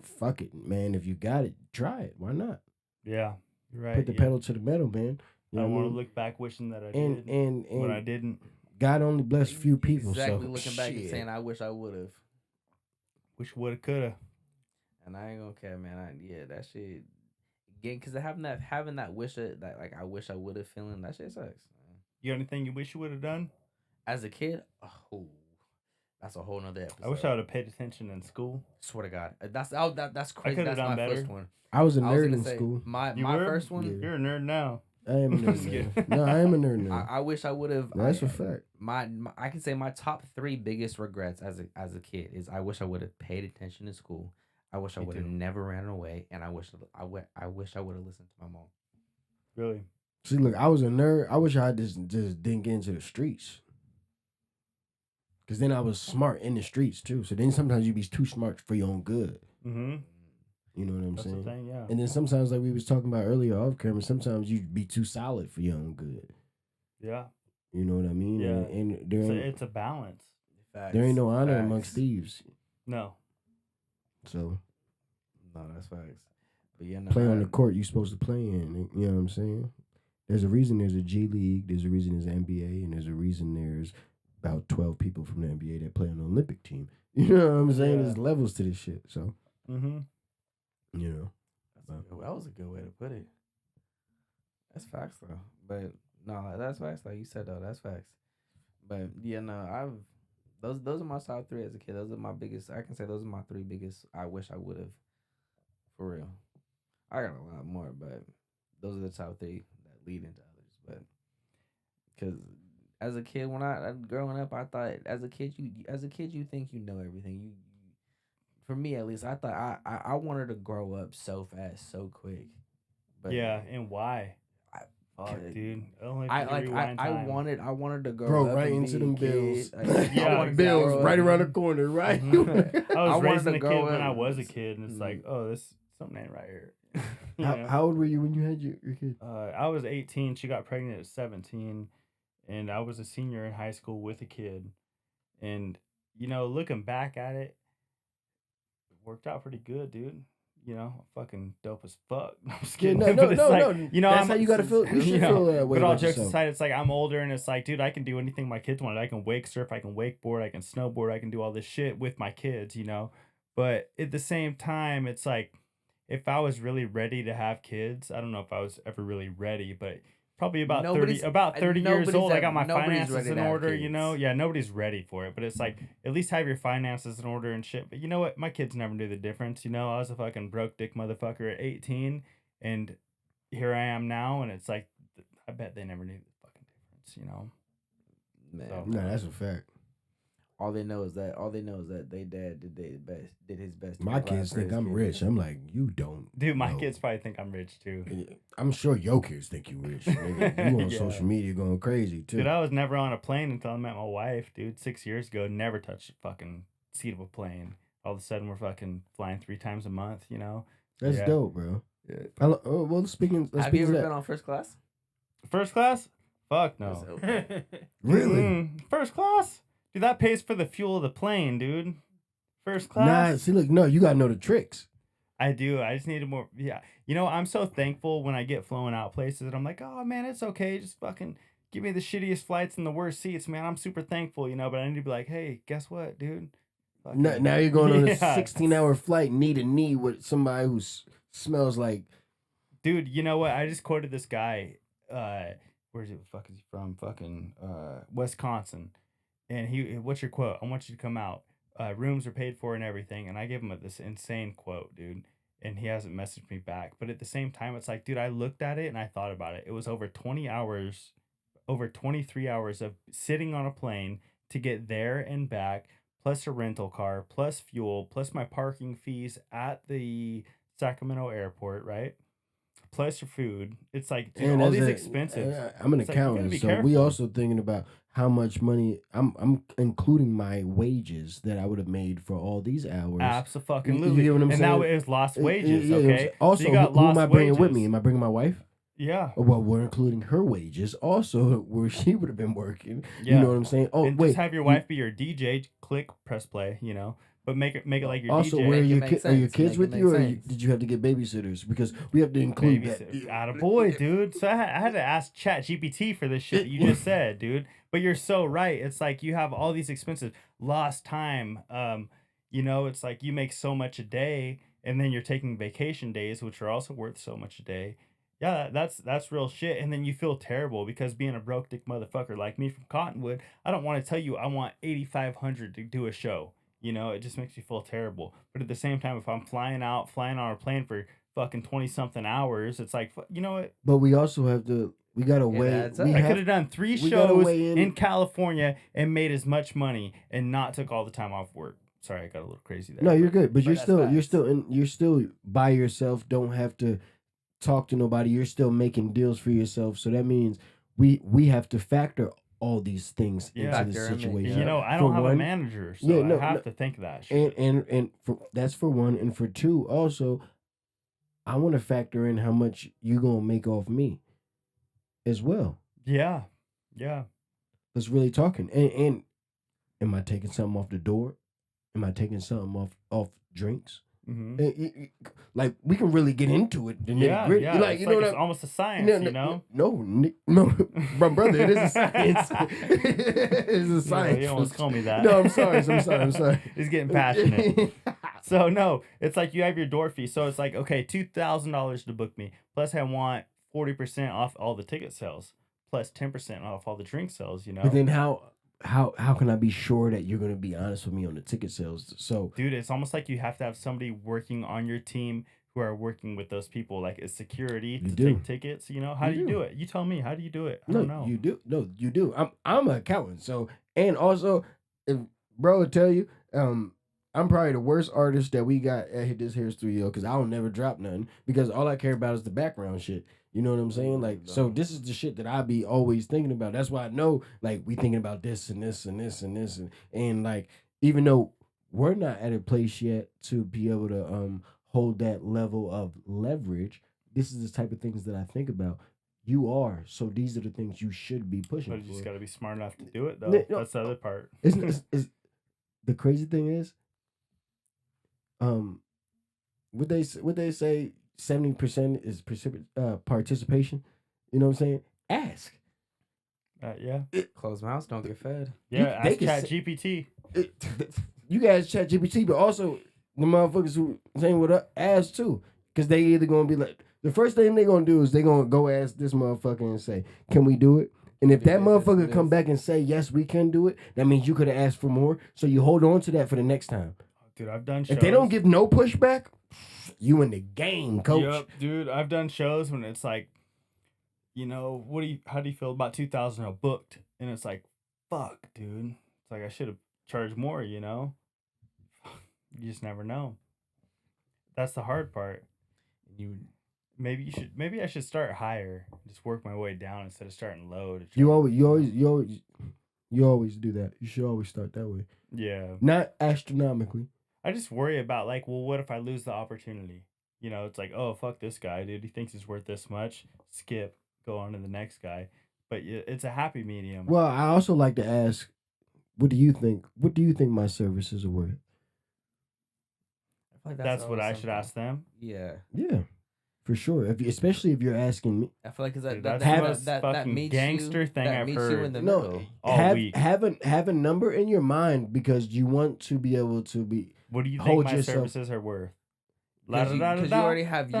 fuck it, man. If you got it, try it. Why not? Yeah, you're right. Put the yeah. pedal to the metal, man. You I know what want I to mean? look back wishing that I And did, but I and didn't. God only blessed few people. Exactly, So looking back and shit. saying, I wish I would have. Wish woulda, coulda. And I ain't gonna care, man. Yeah, that shit. Again, because having that wish that like I wish I would have feeling, that shit sucks. Man. You got anything you wish you would have done? As a kid, oh, that's a whole nother episode. I wish I would have paid attention in school. Swear to God, that's crazy. could've That's done my better. first one. I was a I was nerd gonna in say, school. My You my were? first one. Yeah. You're a nerd now. I am a Just nerd kidding. now. No, I am a nerd now. I wish I would have. That's a fact. My I can say my top 3 biggest regrets as a kid is I wish I would have paid attention in school. I wish I Me would have too. never ran away, and I wish I would have listened to my mom. Really? See, look, I was a nerd. I wish I just didn't get into the streets. Cause then I was smart in the streets too. So then sometimes you be too smart for your own good. Mm-hmm. You know what I'm That's saying? the thing, yeah. And then sometimes, like we was talking about earlier off camera, sometimes you be too solid for your own good. Yeah. You know what I mean? Yeah. And there It's a balance. there ain't no honor Facts. amongst thieves. No. So No, that's facts. But yeah, no, play on the court you supposed to play in. You know what I'm saying? There's a reason there's a G League. There's a reason there's an NBA, and there's a reason there's about 12 people from the NBA that play on the Olympic team. You know what I'm saying? Yeah. There's levels to this shit. So Mm-hmm. you know. That was a good way to put it. That's facts though. But no, that's facts. Like you said though, that's facts. But yeah, no, those are my top 3 as a kid. Those are my biggest. I can say those are my 3 biggest. I wish I would have. For real, I got a lot more, but those are the top 3 that lead into others. But because as a kid, when I growing up, I thought as a kid you think you know everything. You for me at least, I thought I wanted to grow up so fast, so quick. But Yeah, and why? I, Fuck, uh, dude. Only if I you could like rewind time. I wanted to grow Bro, up right and into be a them kid. bills. Yeah, I wanted to bills grow right up. around the corner, right? I I was wanted raising to a kid grow when I up. was a kid, and it's like, oh, this something ain't right here. You How, know? how old were you when you had your kid? I was 18. She got pregnant at 17, and I was a senior in high school with a kid. And looking back at it, it worked out pretty good, dude. Fucking dope as fuck. I'm just Yeah, kidding. no, But it's no, like, no. That's how you gotta feel. You should feel that way But all about jokes yourself. aside, it's like I'm older, and it's like, dude, I can do anything my kids want. I can wake surf, I can wakeboard, I can snowboard, I can do all this shit with my kids, But at the same time, it's like, if I was really ready to have kids, I don't know if I was ever really ready, but probably about 30 years old, I got my finances in order, Yeah, nobody's ready for it, but it's like, at least have your finances in order and shit. But you know what? My kids never knew the difference, I was a fucking broke dick motherfucker at 18, and here I am now, and it's like, I bet they never knew the fucking difference, Man, So- No, that's a fact. all they know is that they dad did his best. To My provide kids for think his I'm kids. rich. I'm like, you don't. Dude, my know. kids probably think I'm rich too. I'm sure your kids think you rich. Nigga. You on Yeah. social media going crazy too. Dude, I was never on a plane until I met my wife, dude. 6 years ago, never touched a fucking seat of a plane. All of a sudden, we're fucking flying 3 times a month, That's Yeah. dope, bro. Yeah. Well, speaking. Have you ever been on first class? First class? Fuck no. Really? First class? Dude, that pays for the fuel of the plane, dude. First Nah, class? see, look, no, you gotta know the tricks. I do. I just needed more. Yeah. I'm so thankful when I get flown out places and I'm like, oh, man, it's okay. Just fucking give me the shittiest flights and the worst seats, man. I'm super thankful, but I need to be like, hey, guess what, dude? Fucking- Now you're going on a Yeah. 16-hour flight knee to knee with somebody who smells like. Dude, you know what? I just quoted this guy. Where's the fuck is he from? Fucking Wisconsin. And what's your quote? I want you to come out. Rooms are paid for and everything. And I gave him this insane quote, dude. And he hasn't messaged me back. But at the same time, it's like, dude, I looked at it and I thought about it. It was over 20 hours, over 23 hours of sitting on a plane to get there and back, plus a rental car, plus fuel, plus my parking fees at the Sacramento airport, right? Plus your food. It's like, dude, And all as these a- expenses. I'm an It's like, you gotta accountant, be so we careful. also thinking about how much money I'm including my wages that I would have made for all these hours. Absolutely. You get what I'm and now saying? it's lost Yeah, wages, yeah, okay? Also, So you got who am lost I bringing with wages. me? Am I bringing my wife? Yeah. Well, we're including her wages also, where she would have been working. Yeah. You know what I'm saying? Oh, And wait. just have your wife be your DJ, click, press play, But make it like your Also, DJ. where Make it your make are your sense. kids Make it with make you, or sense. did you have to get babysitters? Because we have to include Babysit. that. Attaboy, dude. So I had to ask ChatGPT for this shit that you just said, dude. But you're so right. It's like you have all these expenses, lost time. It's like you make so much a day, and then you're taking vacation days, which are also worth so much a day. Yeah, that's real shit. And then you feel terrible because being a broke dick motherfucker like me from Cottonwood, I don't want to tell you I want 8,500 to do a show. It just makes me feel terrible. But at the same time, if I'm flying on a plane for fucking 20 something hours, it's like, you know what? But we also have to. We gotta weigh. adds up. We I could have have done 3 we gotta shows weigh in. in California and made as much money and not took all the time off work. Sorry, I got a little crazy there. No, you're good, but that's you're still by yourself. Don't have to talk to nobody. You're still making deals for yourself. So that means we have to factor all these things Yeah. into the Factor 'em in, situation. yeah. I don't For have a one- manager, so Yeah, no, I have no. to think of that shit. And that's for one, and for two, also, I want to factor in how much you gonna make off me, as well. Yeah. Let's really talking. And am I taking something off the door? Am I taking something off drinks? Mm-hmm. Like we can really get into it. The Yeah, nitty-gritty. yeah. Like It's you know like what it's I- almost a science, No, my brother, it is a science. It's a science. You almost call me that. No, I'm sorry. He's getting passionate. So no, it's like you have your door fee. So it's like, okay, $2,000 to book me. Plus I want 40% off all the ticket sales. Plus 10% off all the drink sales, But then how can I be sure that you're gonna be honest with me on the ticket sales? So dude, it's almost like you have to have somebody working on your team who are working with those people, like as security to do. take tickets. How do you do it? You tell me. How do you do it? I don't know. you do. No, you do. I'm an accountant. So and also, if bro would tell you, I'm probably the worst artist that we got at this here studio because I don't never drop nothing because all I care about is the background shit. You know what I'm saying? Like, so this is the shit that I be always thinking about. That's why I know, like, we thinking about this and this and this and this and like, even though we're not at a place yet to be able to hold that level of leverage, this is the type of things that I think about. You are, so these are the things you should be pushing. But you just got to be smart enough to do it, though. No, That's the other part. It's the crazy thing is, would they say 70% is participation? You know what I'm saying? Ask. Yeah. Closed mouths don't get fed. Yeah, they ask can Chat say- GPT. You guys chat GPT, but also the motherfuckers who saying what up ask too, because they either gonna be like, the first thing they gonna do is they gonna go ask this motherfucker and say, can we do it? And if that motherfucker come back and say yes, we can do it, that means you could have asked for more. So you hold on to that for the next time. Dude, I've done shows. If they don't give no pushback, you in the game, coach. Yep, dude, I've done shows when it's like, you know, how do you feel about 2,000 booked? And it's like, fuck, dude. It's like I should have charged more, you know? You just never know. That's the hard part. Maybe I should start higher, just work my way down instead of starting low. You always do that. You should always start that way. Yeah. Not astronomically. I just worry about, like, well, what if I lose the opportunity? You know, it's like, oh, fuck this guy, dude. He thinks he's worth this much. Skip. Go on to the next guy. But it's a happy medium. Well, I also like to ask, what do you think? What do you think my services are worth? I feel like That's what I always should something. ask them. Yeah. Yeah, for sure. Especially if you're asking me. I feel like Dude, that that's the most that fucking meets gangster you, thing that I've meets you heard. in the No, middle. All week. have a number in your mind because you want to be able to be. What do you think hold my yourself- services are worth? Because you already have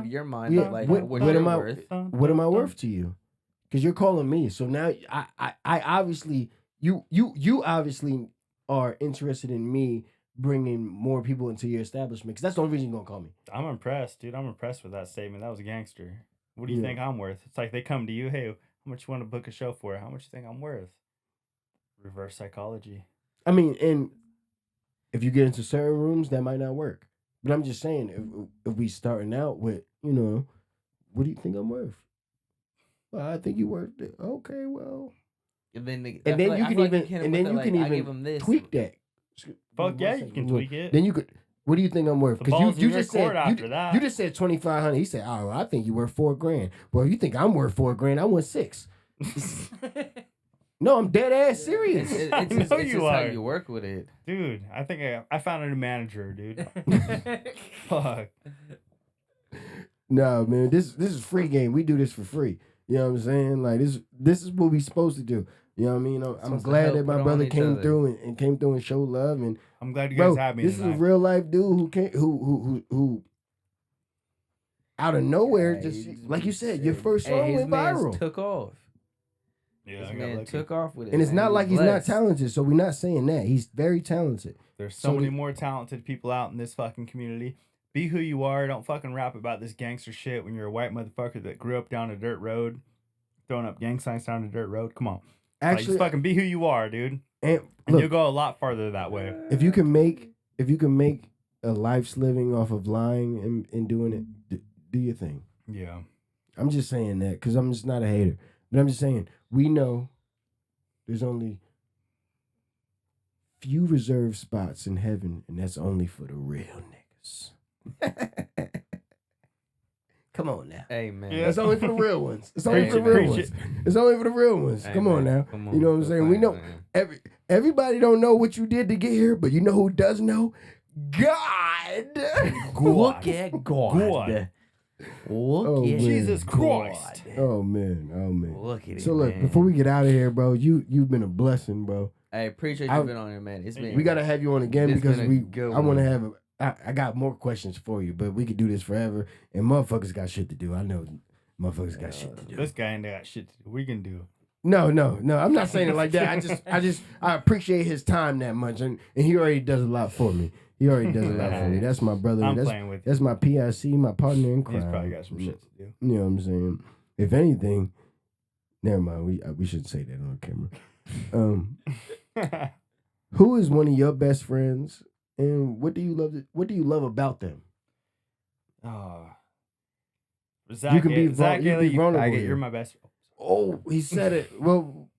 your mind Yeah, of like what what am you're I- worth. What am I worth to you? Because you're calling me. So now I obviously you obviously are interested in me bringing more people into your establishment. Because that's the only reason you're gonna call me. I'm impressed, dude. I'm impressed with that statement. That was a gangster. What do you Yeah. think I'm worth? It's like they come to you, hey, how much you want to book a show for? How much you think I'm worth? Reverse psychology. I mean, and if you get into certain rooms, that might not work. But I'm just saying, if we starting out with, you know, what do you think I'm worth? Well, I think you're worth it. Okay, well, And then you can even tweak that. Fuck yeah, you can tweak it. Then you could. What do you think I'm worth? The Because ball's you in your just said court after that. you just said 2,500. He said, "Oh, I think you worth $4,000." Well, you think I'm worth $4,000? I want $6,000. No, I'm dead ass serious. It's I just, know it's you just how are. you work with it. Dude, I think I found a new manager, dude. Fuck. No, man, this is free game. We do this for free. You know what I'm saying? Like this is what we supposed to do. You know what I mean? I'm Supposed to glad help that my put on brother each came other. through and came through and showed love. And I'm glad you guys bro, have me this tonight. is a real life dude who out of nowhere, Yeah, just he just like you said, your first Hey, song his went mans viral. took off. Yeah, This I got man lucky. took off with it. And it's man. not He like was he's not blessed. talented, so we're not saying that. He's very talented. There's so So many the- more talented people out in this fucking community. Be who you are. Don't fucking rap about this gangster shit when you're a white motherfucker that grew up down a dirt road, throwing up gang signs down a dirt road. Come on. Like, Actually, just fucking be who you are, dude. and And look, you'll go a lot farther that way. if you can make a life's living off of lying and doing it, do your thing. Yeah. I'm just saying that because I'm just not a hater. But I'm just saying, we know there's only few reserved spots in heaven, and that's only for the real niggas. Come on now. Hey man. Yeah. That's only for the real ones. It's only Preach for the it, real preach ones. It's only for the real ones. Hey, Come on man. now. Come You know what I'm Quit saying? We playing, know man. everybody don't know what you did to get here, but you know who does know? God. Look at God. God. Look Oh, at man. Jesus God. Christ. Oh man. Oh man. Look at it. So look, man. before we get out of here, bro, you've been a blessing, bro. Hey, appreciate I- you being on here, man. It's been We gotta have you on again It's because been a good I want to one. have I got more questions for you, but we could do this forever. And motherfuckers got shit to do. I know motherfuckers got shit to do. This guy ain't got shit to do. We can do. No. I'm not saying it like that. I appreciate his time that much, and he already does a lot for me. He already does a lot for me. That's my brother. I'm that's playing with you. that's my PIC, my partner in crime. He's probably got some shit to do. You know what I'm saying? If anything, never mind. We shouldn't say that on camera. Who is one of your best friends And what do you love? What do you love about them? Oh, You can be vulnerable I get, here. you're my best. Oh, he said it. Well,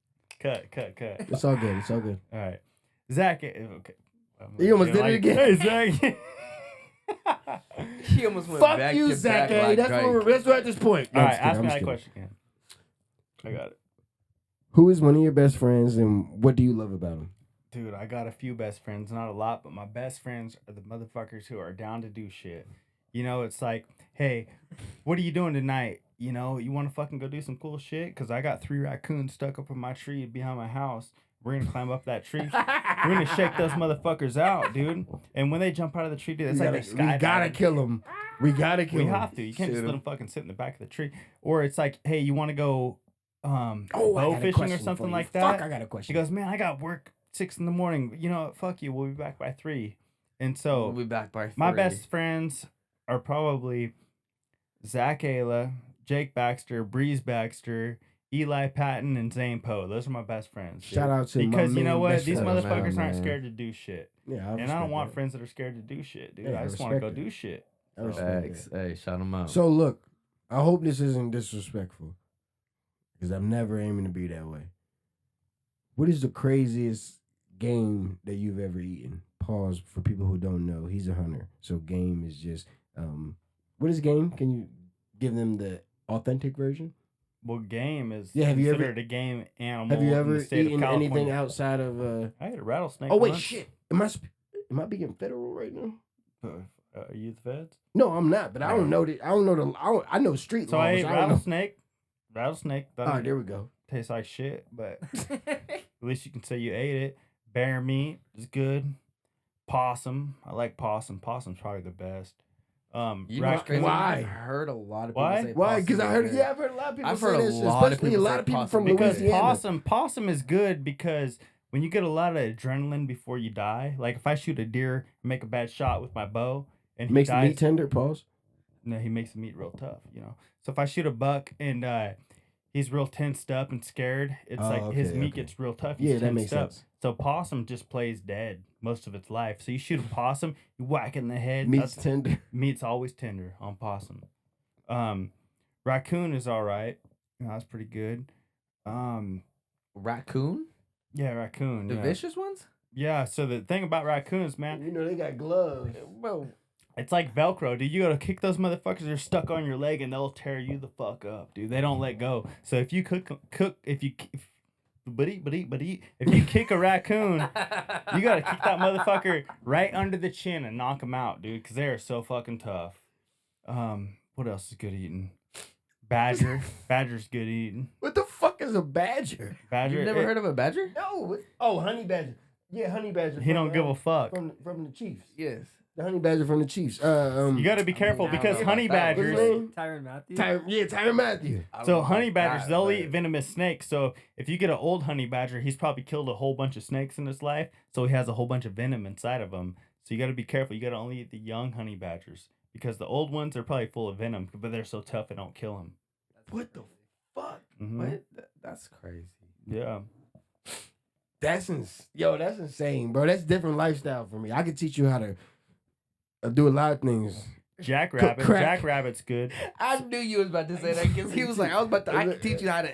Cut. it's all good. It's all good. All right, Zach. Okay. You almost did it again. Hey, Zach. He almost went Fuck back you, to Zach. back like that's Drake. what we're at this point. All No, right, I'm just kidding, ask I'm me just that kidding. question again. I got it. Who is one of your best friends, and what do you love about him? Dude, I got a few best friends, not a lot, but my best friends are the motherfuckers who are down to do shit. You know, it's like, hey, what are you doing tonight? You know, you want to fucking go do some cool shit? Because I got 3 raccoons stuck up in my tree behind my house. We're going to climb up that tree. We're going to shake those motherfuckers out, dude. And when they jump out of the tree, dude, it's like they skydiving. We gotta kill him. We gotta kill him. We have to. You can't Shoot just let 'em. them fucking sit in the back of the tree. Or it's like, hey, you want to go I bow got a fishing or question something for you. like that? Fuck, I got a He question. goes, man, I got work 6 a.m. You know what? Fuck you. We'll be back by 3. And so We'll be back by 3. my best friends are probably Zach Ayla, Jake Baxter, Breeze Baxter, Eli Patton, and Zane Poe. Those are my best friends. Dude. Shout out to because my you know main what? best These friend. motherfuckers Man. aren't scared to do shit. Yeah, And I don't want friends that are scared to do shit, dude. Yeah, I I just want to go respect it. do shit. I respect Facts. that. Hey, shout him out. So look, I hope this isn't disrespectful, because I'm never aiming to be that way. What is the craziest game that you've ever eaten? Pause for people who don't know. He's a hunter, so game is just what is game? Can you give them the authentic version? Well, game is Yeah, have you ever- considered a game animal. Have you in ever the state eaten of anything California. outside of? I had a rattlesnake. Oh wait, once. shit! Am I being federal right now? Are you the feds? No, I'm not. But I don't know the. I know street So laws. I ate don't know. rattlesnake. Rattlesnake. All right, there we go. Tastes like shit, but at least you can say you ate it. Bear meat is good. Possum. I like possum. Possum's probably the best. You know what's crazy? Why? I've heard a lot of people Why? say Why? Because I possum heard. is Yeah, I've heard a lot of people I've say heard a this, lot of especially a people lot say of people possum. from because Louisiana. possum is good because when you get a lot of adrenaline before you die, like if I shoot a deer and make a bad shot with my bow and he Makes the dies, meat tender. Pause. no, he makes the meat real tough, you know. So if I shoot a buck and he's real tensed up and scared, it's Oh, like his okay, meat okay. gets real tough. He's Yeah, that tensed makes up. sense. So possum just plays dead most of its life. So you shoot a possum, you whack it in the head. Meat's that's- tender. Meat's always tender on possum. Raccoon is all right. You know, that's pretty good. Raccoon? Yeah, raccoon. The yeah. vicious ones? Yeah, so the thing about raccoons, man, You know they got gloves. Bro, it's like Velcro, dude. You gotta kick those motherfuckers, they're stuck on your leg and they'll tear you the fuck up, dude. They don't let go. So if you if you kick a raccoon, you gotta kick that motherfucker right under the chin and knock him out, dude, because they are so fucking tough. What else is good eating? Badger. Badger's good eating. What the fuck is a badger? Badger. you've never heard of a badger? No. Oh, honey badger. Yeah, honey badger. He don't give a fuck. from the Chiefs. Yes. The honey badger from the Chiefs. You got to be careful I don't because know honey about that. What's his badgers. name? Tyron Matthew. Tyron Matthew. I don't So know honey about badgers, that, they'll but- eat venomous snakes. So if you get an old honey badger, he's probably killed a whole bunch of snakes in his life. So he has a whole bunch of venom inside of him. So you got to be careful. You got to only eat the young honey badgers because the old ones are probably full of venom, but they're so tough it don't kill them. What the fuck? What? That's crazy. Yeah. That's insane, bro. That's different lifestyle for me. I could teach you how to do a lot of things. Jackrabbit. crack. Jackrabbit's good. I knew you was about to say that because he was like, I can teach you how to.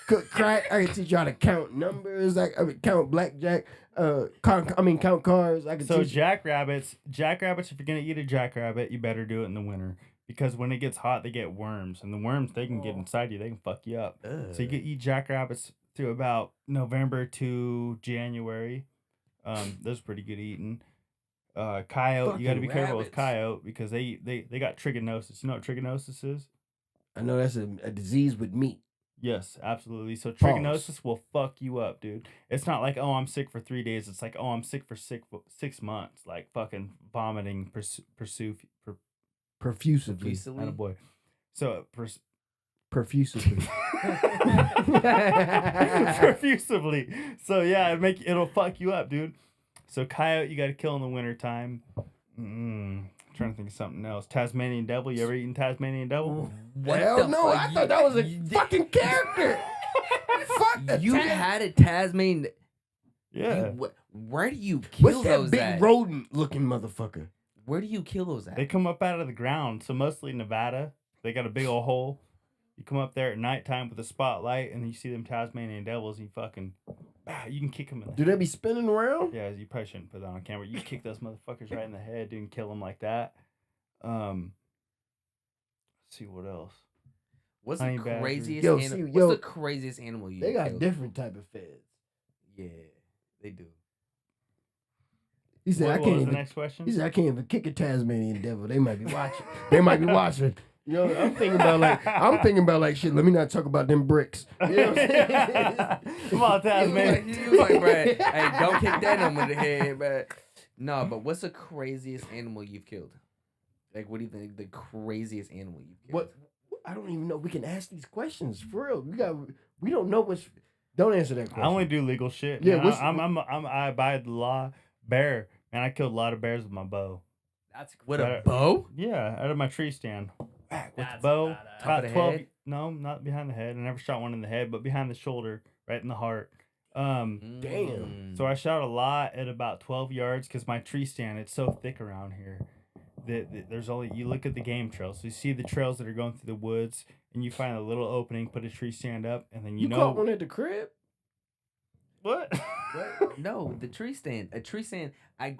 Cook crack. I can teach you how to count numbers. Count blackjack. Count cards. I can So teach you. jackrabbits, if you're gonna eat a jackrabbit, you better do it in the winter because when it gets hot, they get worms, and the worms they can get inside you, they can fuck you up. So you can eat jackrabbits through about November to January. Those are pretty good eating. Coyote, you got to be Fucking careful with rabbits. coyote because they got trichinosis. You know what trichinosis is? I know that's a disease with meat. Yes, absolutely. So Pause. trichinosis will fuck you up, dude. It's not like, oh, I'm sick for 3 days. It's like, oh, I'm sick for 6 months. Like fucking vomiting Profusively. boy. So Profusively. profusively. So yeah, it'll fuck you up, dude. So coyote, you got to kill in the wintertime. Trying to think of something else. Tasmanian devil. You ever eaten Tasmanian devil? What Hell the no! fuck? I thought that was a fucking character. Fuck the You had a Tasmanian. Yeah. Where do you kill What's that those big at? rodent-looking motherfucker? Where do you kill those at? They come up out of the ground. So mostly Nevada. They got a big old hole. You come up there at nighttime with a spotlight, and you see them Tasmanian devils, and you fucking, you can kick them in the Do they be spinning around? Yeah, you probably shouldn't put that on camera. You kick those motherfuckers right in the head, dude, and kill them like that. Let's see what else. What's Honey the badger. craziest Yo, animal? see, yo, What's the craziest animal you They got killed? different type of feds. Yeah, they do. He said, What, I what can't was even. the next question? He said, I can't even kick a Tasmanian devil. They might be watching. They might be watching. You know, I'm thinking about like shit. Let me not talk about them bricks. You know what I'm saying? Come on, Tasmanian. He was like, bro, hey, don't kick that number in the head, bro. No, but what's the craziest animal you've killed? Like, what do you think the craziest animal you've killed? What? I don't even know. We can ask these questions for real. We don't know what's. Don't answer that question. I only do legal shit. Yeah, man. I abide the law. Bear, man. I killed a lot of bears with my bow. That's With Right. a bow? Yeah, out of my tree stand. Whack with the That's bow. badass. Top About of the 12. head? No, not behind the head. I never shot one in the head, but behind the shoulder, right in the heart. Damn. So I shot a lot at about 12 yards because my tree stand, it's so thick around here that there's only, you look at the game trails. So you see the trails that are going through the woods and you find a little opening, put a tree stand up, and then you know. caught one at the crib? What? No, the tree stand. A tree stand. A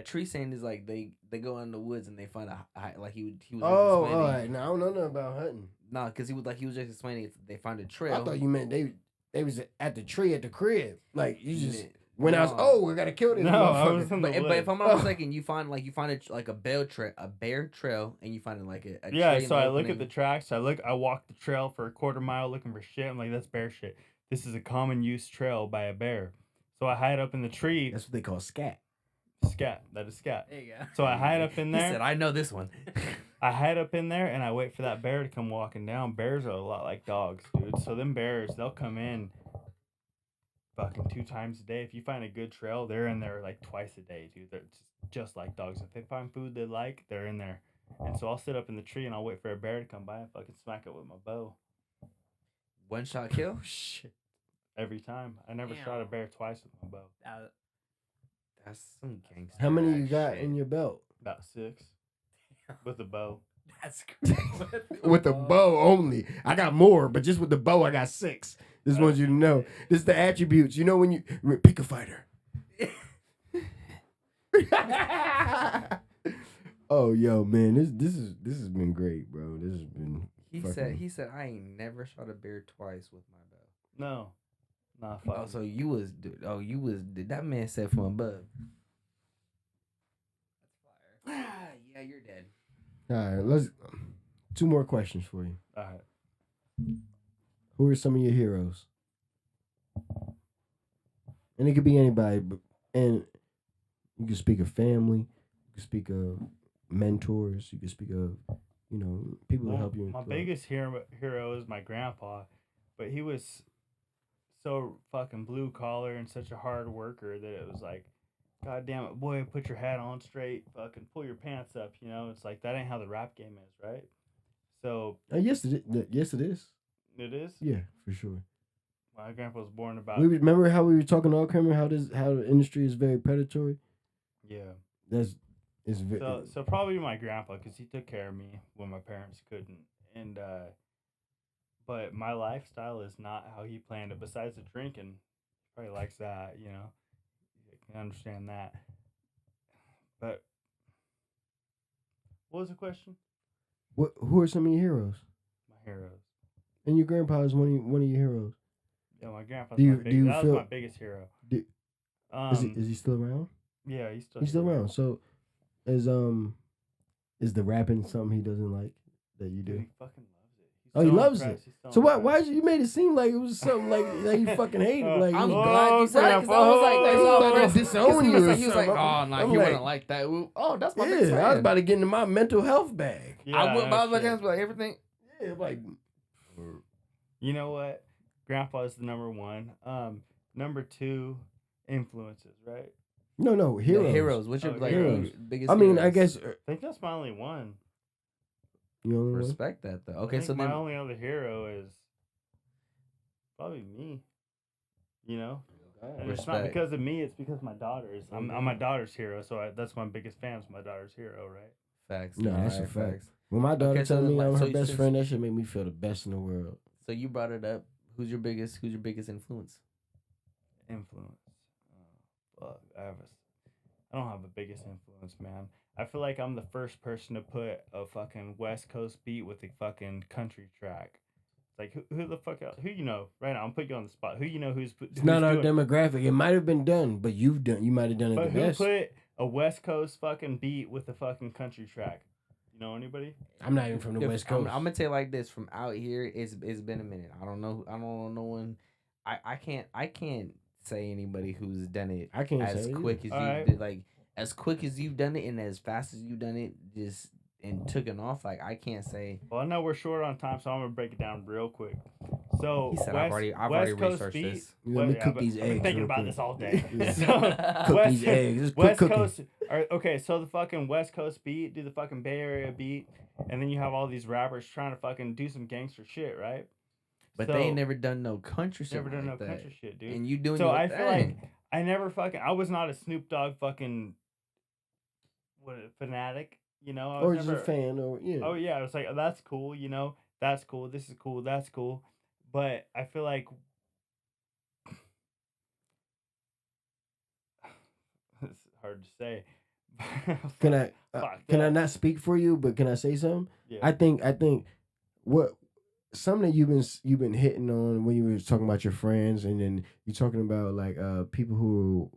tree stand is like they go in the woods and they find like he was. Oh, explaining. all right. Now I don't know nothing about hunting. Nah, because he was just explaining it. They find a I trail. thought you meant they was at the tree at the crib. Like you just Yeah. when I was we gotta kill this No, I was motherfucker. in the But woods. if I'm not mistaken, you find a bear trail, and you find like a Yeah, tree in so the I look at opening. the tracks. I walk the trail for a quarter mile looking for shit. I'm like, that's bear shit. This is a common use trail by a bear. So I hide up in the tree. That's what they call scat. Scat. That is scat. There you go. So I hide up in He there. said, "I know this one." I hide up in there and I wait for that bear to come walking down. Bears are a lot like dogs, dude. So them bears, they'll come in fucking 2 times a day. If you find a good trail, they're in there like twice a day, dude. They're just like dogs. If they find food they like, they're in there. And so I'll sit up in the tree and I'll wait for a bear to come by and fucking smack it with my bow. One shot kill. Shit. Every time. I never shot a Damn. bear twice with my bow. That's some gangster. How many you ass got shit. in your belt? About 6 with a bow. That's crazy. With the bow only. I got more, but just with the bow, I got 6. Just want you to know. This is the attributes. You know when you pick a fighter. Oh, yo, man, this has been great, bro. This has been. He said I ain't never shot a bear twice with my bow. No. Nah, fuck. Oh, so you was that man said from above. That's fire. Yeah, you're dead. All right, let's 2 more questions for you. All right. Who are some of your heroes? And it could be anybody, and you can speak of family, you can speak of mentors, you can speak of, people who help you. My biggest hero is my grandpa, but he was so fucking blue collar and such a hard worker that it was like, God damn it, boy, put your hat on straight, fucking pull your pants up, It's like that ain't how the rap game is, right? So Yes, it is. Yes, it is. it is. Yeah, for sure. My grandpa was born about. We remember how we were talking all Kramer, how the industry is very predatory. Yeah. It's very. So probably my grandpa, because he took care of me when my parents couldn't, and but my lifestyle is not how he planned it. Besides the drinking, he probably likes that, I can understand that. But what was the question? Who are some of your heroes? My heroes. And your grandpa is one of your heroes. Yeah, my grandpa's Do you that feel- was my biggest hero. Is he still around? Yeah, he's still He's still around. So, is the rapping something he doesn't like that you Dude, do? he fucking loves it. He's Oh, he so loves impressed. He's So why impressed. you made it seem like it was something like you fucking hated? Like I'm you was glad you said that, 'cause I was like, He that's was all about real. to disown you. He was like, oh, no, I'm he like, wouldn't like that. Oh, that's my biggest Yeah, fan. I was about to get into my mental health bag. Yeah, I was no about shit. to like everything. Yeah, like You know what? Grandpa is the number 1. Number 2, influences, right? no heroes. The heroes. What's your Oh, like heroes. biggest? I mean, I heroes? guess I think that's my only one. you only one. Respect that though. I Okay, think so my then only other hero is probably me. And it's not because of me. It's because my daughters. I'm my daughter's hero, so that's my biggest fan. My daughter's hero, right? Facts. No, that's a Alright, fact. facts. When my daughter Okay, so tell me then, I'm like, her so best since- friend, that should make me feel the best in the world. So you brought it up. Who's your biggest influence? Influence. Fuck. I don't have a biggest influence, man. I feel like I'm the first person to put a fucking West Coast beat with a fucking country track. Like who the fuck else? Who you know? Right now, I'm putting you on the spot. Who you know who's It's not our doing demographic. It might have been done, but you might have done it But the who best. put a West Coast fucking beat with a fucking country track? You know anybody? I'm not even from the West Coast. I'm gonna tell you like this. From out here, it's been a minute. I don't know no one. I can't say anybody who's done it I can't as say quick either. as you Alright. did. Like as quick as you've done it and as fast as you've done it, just and took it off. Like I can't say. Well, I know we're short on time, so I'm gonna break it down real quick. So He said, West, I've already West Coast researched beat. this. Let me cook but these I've been eggs thinking real about quick. this all day. Yeah. So, Cook West, these eggs. Just West quick cooking. Coast. Okay, so the fucking West Coast beat, do the fucking Bay Area beat, and then you have all these rappers trying to fucking do some gangster shit, right? But So, they ain't never done no country shit. never done like no that. country shit, dude. And you doing So your I feel like thing. I never fucking. I was not a Snoop Dogg fucking fanatic, you know. I Or was just never, a fan, or yeah. Oh yeah, I was like, oh, that's cool, you know, that's cool. This is cool, that's cool. But I feel like it's hard to say. Can I Fuck can I that. not speak for you? But can I say something? Yeah. I think what something that you've been hitting on when you were talking about your friends, and then you're talking about like people who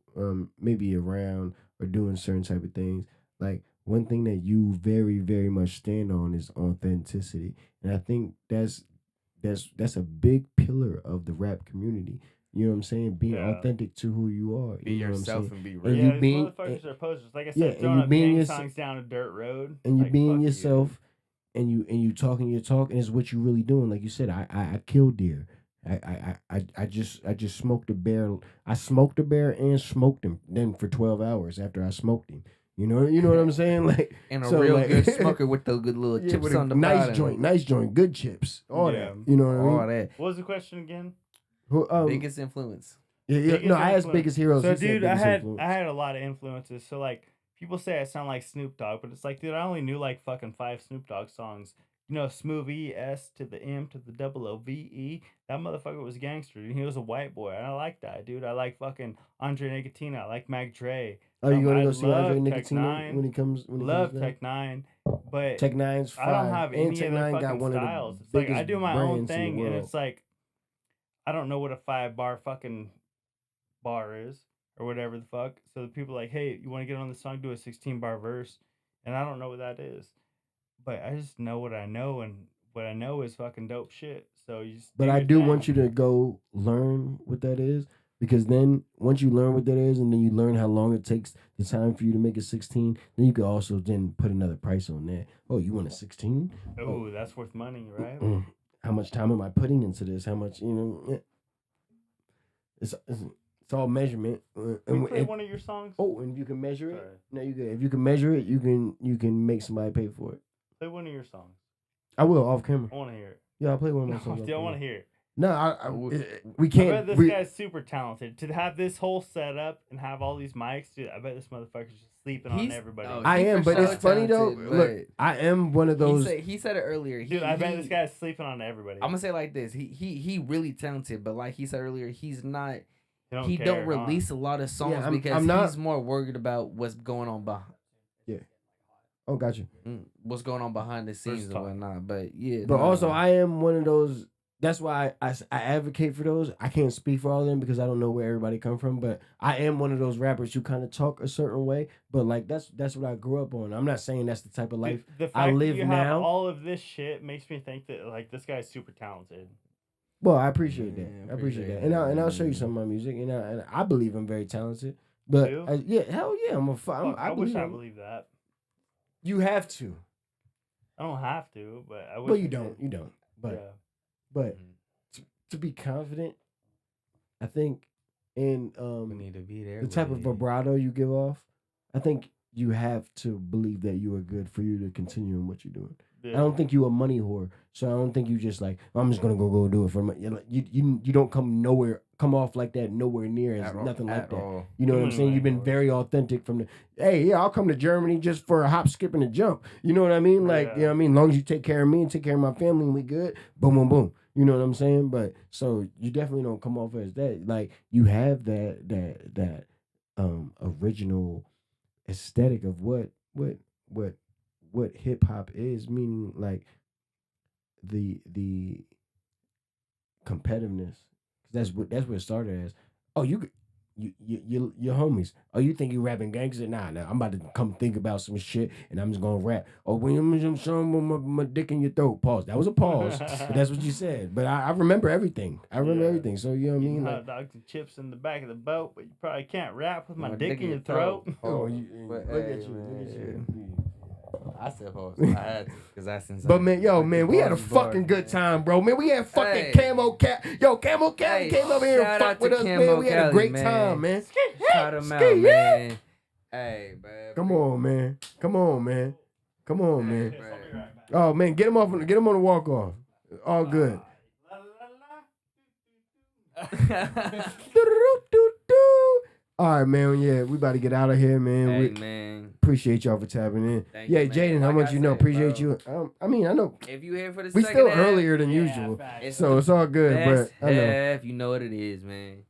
maybe around or doing certain type of things. Like one thing that you very very much stand on is authenticity, and I think that's a big pillar of the rap community. You know what I'm saying? Being Yeah. authentic to who you are. Be you know yourself what I'm and be And real. you Yeah, these being- motherfuckers are posers. Like I yeah, said, and throwing you up being gang yourse- songs down a dirt road. and you like, being fuck yourself, and you talking your talk, and it's what you really doing. Like you said, I killed deer. I just smoked a bear. I smoked a bear and smoked him. Then for 12 hours after I smoked him. You know what I'm saying? Like And a so, real like- good smoker with the good little yeah, chips with a on the nice bottom. nice joint, good chips, all Yeah. that. You know what I mean? All that. What was the question again? Who, Biggest influence. yeah, Biggest no, I asked influence. biggest heroes. So, He said dude, I biggest had influence. I had a lot of influences. So, like, people say I sound like Snoop Dogg, but it's like, dude, I only knew like fucking 5 Snoop Dogg songs. You know, Smooth E, S to the M to the double O V E. That motherfucker was gangster, dude. He was a white boy, and I like that, dude. I like fucking Andre Nicotina. I like Mac Dre. Are you gonna I go see Andre love Tech Nicotina Nine. when he comes? When he Love comes down? Tech Nine, but Tech Nine's fire. I don't have and any Tech of their Nine got fucking one styles. of the It's like I biggest do my own brands in the thing, and world. it's like I don't know what a 5-bar fucking bar is or whatever the fuck. So the people are like, hey, you want to get on the song? Do a 16-bar verse, and I don't know what that is, but I just know what I know, and what I know is fucking dope shit. So you just. But I do want you to go learn what that is, because then once you learn what that is, and then you learn how long it takes the time for you to make a 16, then you could also then put another price on that. Oh, you want a 16? Oh, that's worth money, right? How much time am I putting into this? How much, it's all measurement. Can you play one of your songs? and if you can measure it, Sorry. no, you good. If you can measure it, you can make somebody pay for it. Play one of your songs. I will off camera. I want to hear it. Yeah, I'll play one of No, my songs. I want to hear it. No, we I can't. bet this guy's super talented. To have this whole setup and have all these mics, dude, I bet this motherfucker's just sleeping on He's- everybody. oh, I He am, for but it's sure funny though. talented, Look, but I am one of those. He said it earlier. Dude, I bet this guy's sleeping on everybody. I'm gonna say it like this. He really talented, but like he said earlier, he's not. He care, don't huh? release a lot of songs I'm because not- he's more worried about what's going on behind. Oh, gotcha. What's going on behind the scenes and talk. whatnot. But yeah. But nah. also, I am one of those. That's why I advocate for those. I can't speak for all of them because I don't know where everybody come from. But I am one of those rappers who kind of talk a certain way. But like that's what I grew up on. I'm not saying that's the type of life. Dude, the fact I live that you now. have all of this shit makes me think that like this guy's super talented. Well, I appreciate that. Yeah, I appreciate that, appreciate and that. I'll show you some of my music, and I believe I'm very talented. But You? yeah, hell yeah, Fuck, I wish I I'm- believed that. You have to. I don't have to, but I wish. Well, I you did. don't. You don't. But Yeah. but to be confident, I think in we need to be there. the type of with it. vibrato you give off, I think you have to believe that you are good for you to continue in what you're doing. Yeah. I don't think you a money whore, so I don't think you just like I'm just gonna go do it for money. Like, you don't come nowhere come off like that nowhere near as nothing like At that. all. You know what I'm saying? You've been very authentic from the, hey, yeah, I'll come to Germany just for a hop, skip, and a jump. You know what I mean? Like, you know what I mean? As long as you take care of me and take care of my family and we good, boom, boom, boom. You know what I'm saying? But so you definitely don't come off as that. Like, you have that original aesthetic of what hip hop is, meaning like the competitiveness. That's what it started as. Oh, you your homies. Oh, you think you rapping gangster? Nah, I'm about to come think about some shit and I'm just gonna rap. Oh, when I'm showing my dick in your throat. Pause. That was a pause, but that's what you said. But I remember everything. I remember everything. So you know what I mean? Hot Like, dogs and chips in the back of the boat, but you probably can't rap with my My dick in your throat. oh, Pause. you, But, look hey, at you. Look at man. you. I said pause. I had to, because I seen But man, yo, man, we had a Bars, fucking good time, bro. Man, we had fucking Hey. Camo Cat. Yo, Camo Cali Hey, came over here and shout fucked out with to us, Camo man. We had a Cali, great man. time, man. Shout him out, man. Hey, man. Come on, man. Come on, man. Come on, Hey, man. man. Oh man, get him off. Get him on the walk off. All good. All right, man. Yeah, we about to get out of here, man. Hey, We man. appreciate y'all for tapping in. Thank Yeah, you, man. Jaden, how Like much I you know? said, Appreciate bro. you. I mean, I know If you here for the we second still half, earlier than Yeah, usual, facts. it's so the it's all good. best But I know. half, you know what it is, man.